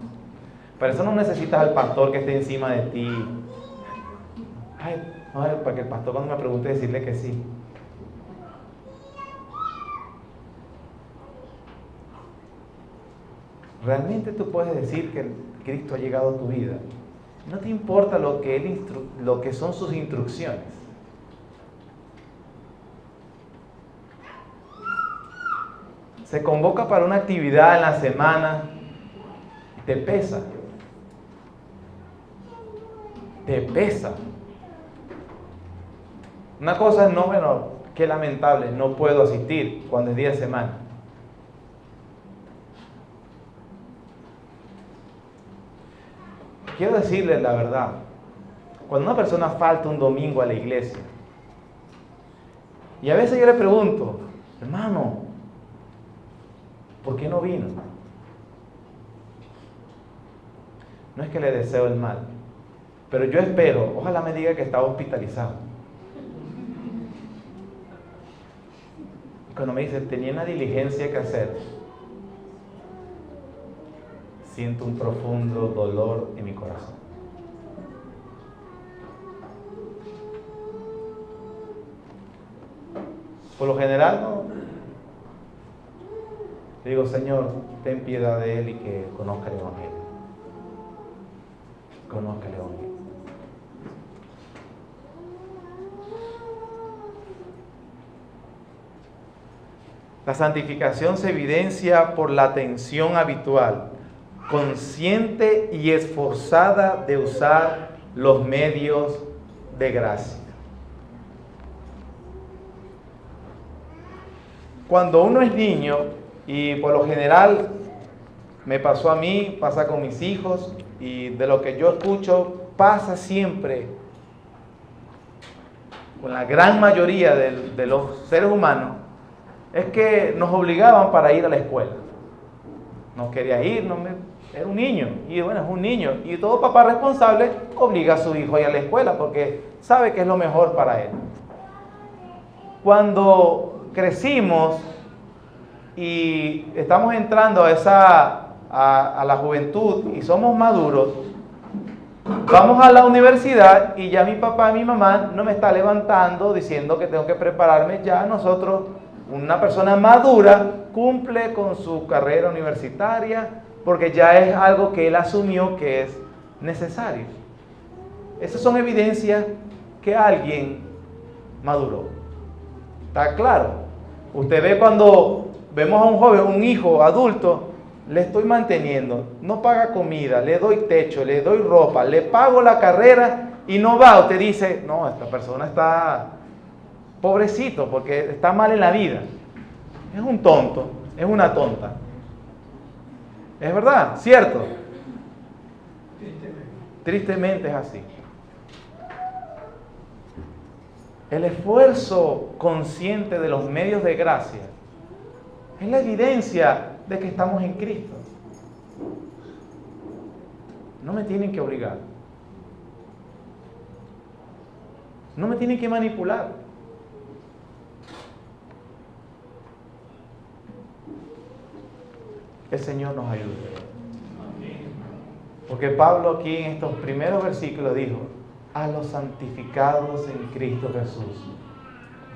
Para eso no necesitas al pastor que esté encima de ti. Ay, para que el pastor cuando me pregunte decirle que sí. Realmente tú puedes decir que Cristo ha llegado a tu vida. No te importa lo que son sus instrucciones. Se convoca para una actividad en la semana, te pesa. Te pesa. Una cosa es, no, bueno, qué lamentable, no puedo asistir cuando es día de semana. Quiero decirles la verdad, cuando una persona falta un domingo a la iglesia, y a veces yo le pregunto, hermano, ¿por qué no vino? No es que le deseo el mal, pero yo espero, ojalá me diga que estaba hospitalizado. Y cuando me dice, tenía una diligencia que hacer, siento un profundo dolor en mi corazón. Por lo general, no. Le digo, Señor, ten piedad de él y que conozca el Evangelio. Conozca el Evangelio. La santificación se evidencia por la atención habitual, consciente y esforzada de usar los medios de gracia. Cuando uno es niño, y por lo general me pasó a mí, pasa con mis hijos, y de lo que yo escucho, pasa siempre con la gran mayoría de los seres humanos, es que nos obligaban para ir a la escuela. No quería ir, era un niño, y bueno, es un niño, y todo papá responsable obliga a su hijo a ir a la escuela porque sabe que es lo mejor para él. Cuando crecimos y estamos entrando a la juventud y somos maduros, vamos a la universidad y ya mi papá y mi mamá no me está levantando diciendo que tengo que prepararme. Ya nosotros, una persona madura, cumple con su carrera universitaria porque ya es algo que él asumió que es necesario. Esas son evidencias que alguien maduró. ¿Está claro? Usted ve cuando vemos a un joven, un hijo adulto, le estoy manteniendo, no paga comida, le doy techo, le doy ropa, le pago la carrera y no va. Usted dice, no, esta persona está pobrecito porque está mal en la vida. Es un tonto, es una tonta. ¿Es verdad? ¿Cierto? Tristemente es así. El esfuerzo consciente de los medios de gracia es la evidencia de que estamos en Cristo. No me tienen que obligar. No me tienen que manipular. El Señor nos ayude. Porque Pablo aquí en estos primeros versículos dijo, a los santificados en Cristo Jesús,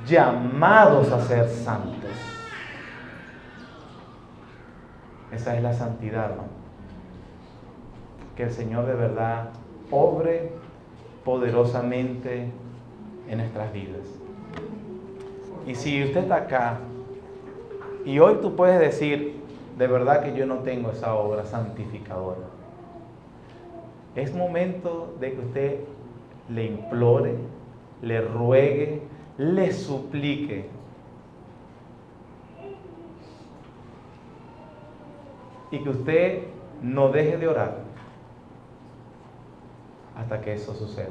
llamados a ser santos. Esa es la santidad, hermano. Que el Señor de verdad obre poderosamente en nuestras vidas. Y si usted está acá y hoy tú puedes decir, de verdad que yo no tengo esa obra santificadora, es momento de que usted le implore, le ruegue, le suplique y que usted no deje de orar hasta que eso suceda.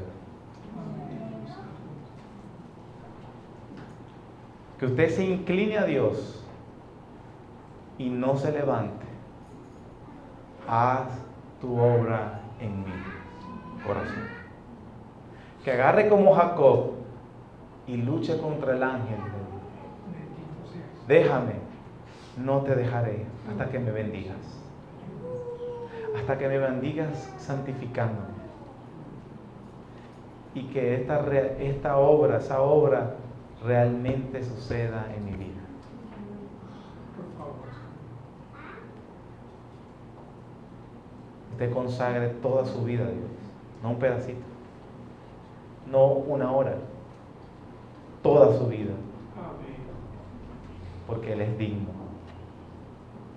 que usted se incline a Dios y no se levante. Haz tu obra en mi corazón. Que agarre como Jacob y luche contra el ángel. Déjame, no te dejaré hasta que me bendigas. Hasta que me bendigas santificándome. Y que esta obra, esa obra, realmente suceda en mi vida. Usted consagre toda su vida a Dios, no un pedacito, no una hora, toda su vida, porque Él es digno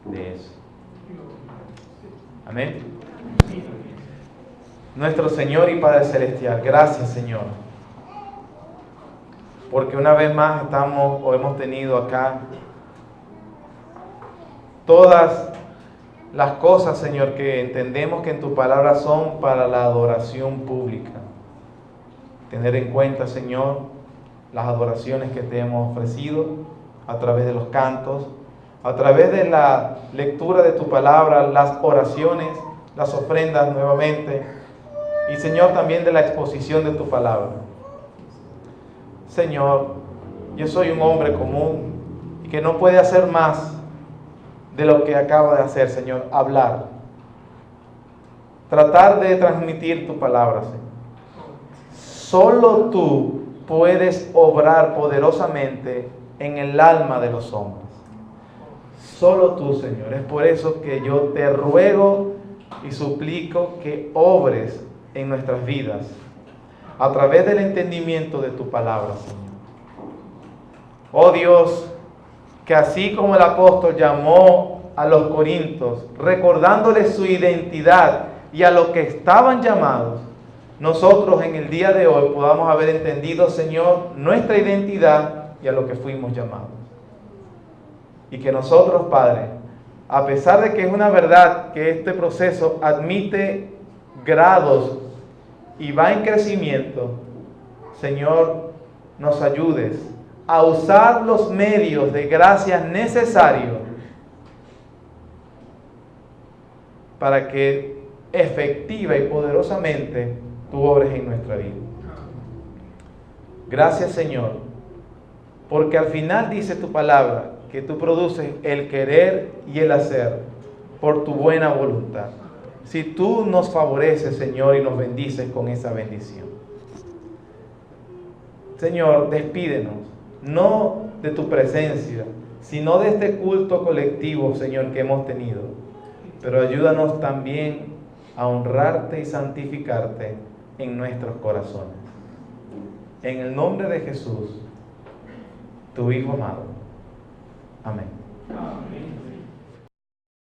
de eso. Amén. Nuestro Señor y Padre Celestial, gracias, Señor, porque una vez más hemos tenido acá todas las cosas, Señor, que entendemos que en tu palabra son para la adoración pública. Tener en cuenta, Señor, las adoraciones que te hemos ofrecido a través de los cantos, a través de la lectura de tu palabra, las oraciones, las ofrendas nuevamente, y Señor, también de la exposición de tu palabra. Señor, yo soy un hombre común y que no puede hacer más de lo que acaba de hacer, Señor, hablar. Tratar de transmitir tu palabra, Señor. Solo tú puedes obrar poderosamente en el alma de los hombres. Solo tú, Señor. Es por eso que yo te ruego y suplico que obres en nuestras vidas a través del entendimiento de tu palabra, Señor. Oh Dios, que así como el apóstol llamó a los corintios, recordándoles su identidad y a lo que estaban llamados, nosotros en el día de hoy podamos haber entendido, Señor, nuestra identidad y a lo que fuimos llamados. Y que nosotros, Padre, a pesar de que es una verdad que este proceso admite grados y va en crecimiento, Señor, nos ayudes a usar los medios de gracia necesarios para que efectiva y poderosamente tú obres en nuestra vida. Gracias, Señor, porque al final dice tu palabra que tú produces el querer y el hacer por tu buena voluntad. Si tú nos favoreces, Señor, y nos bendices con esa bendición. Señor, despídenos, no de tu presencia, sino de este culto colectivo, Señor, que hemos tenido. Pero ayúdanos también a honrarte y santificarte en nuestros corazones. En el nombre de Jesús, tu Hijo amado. Amén. Amén.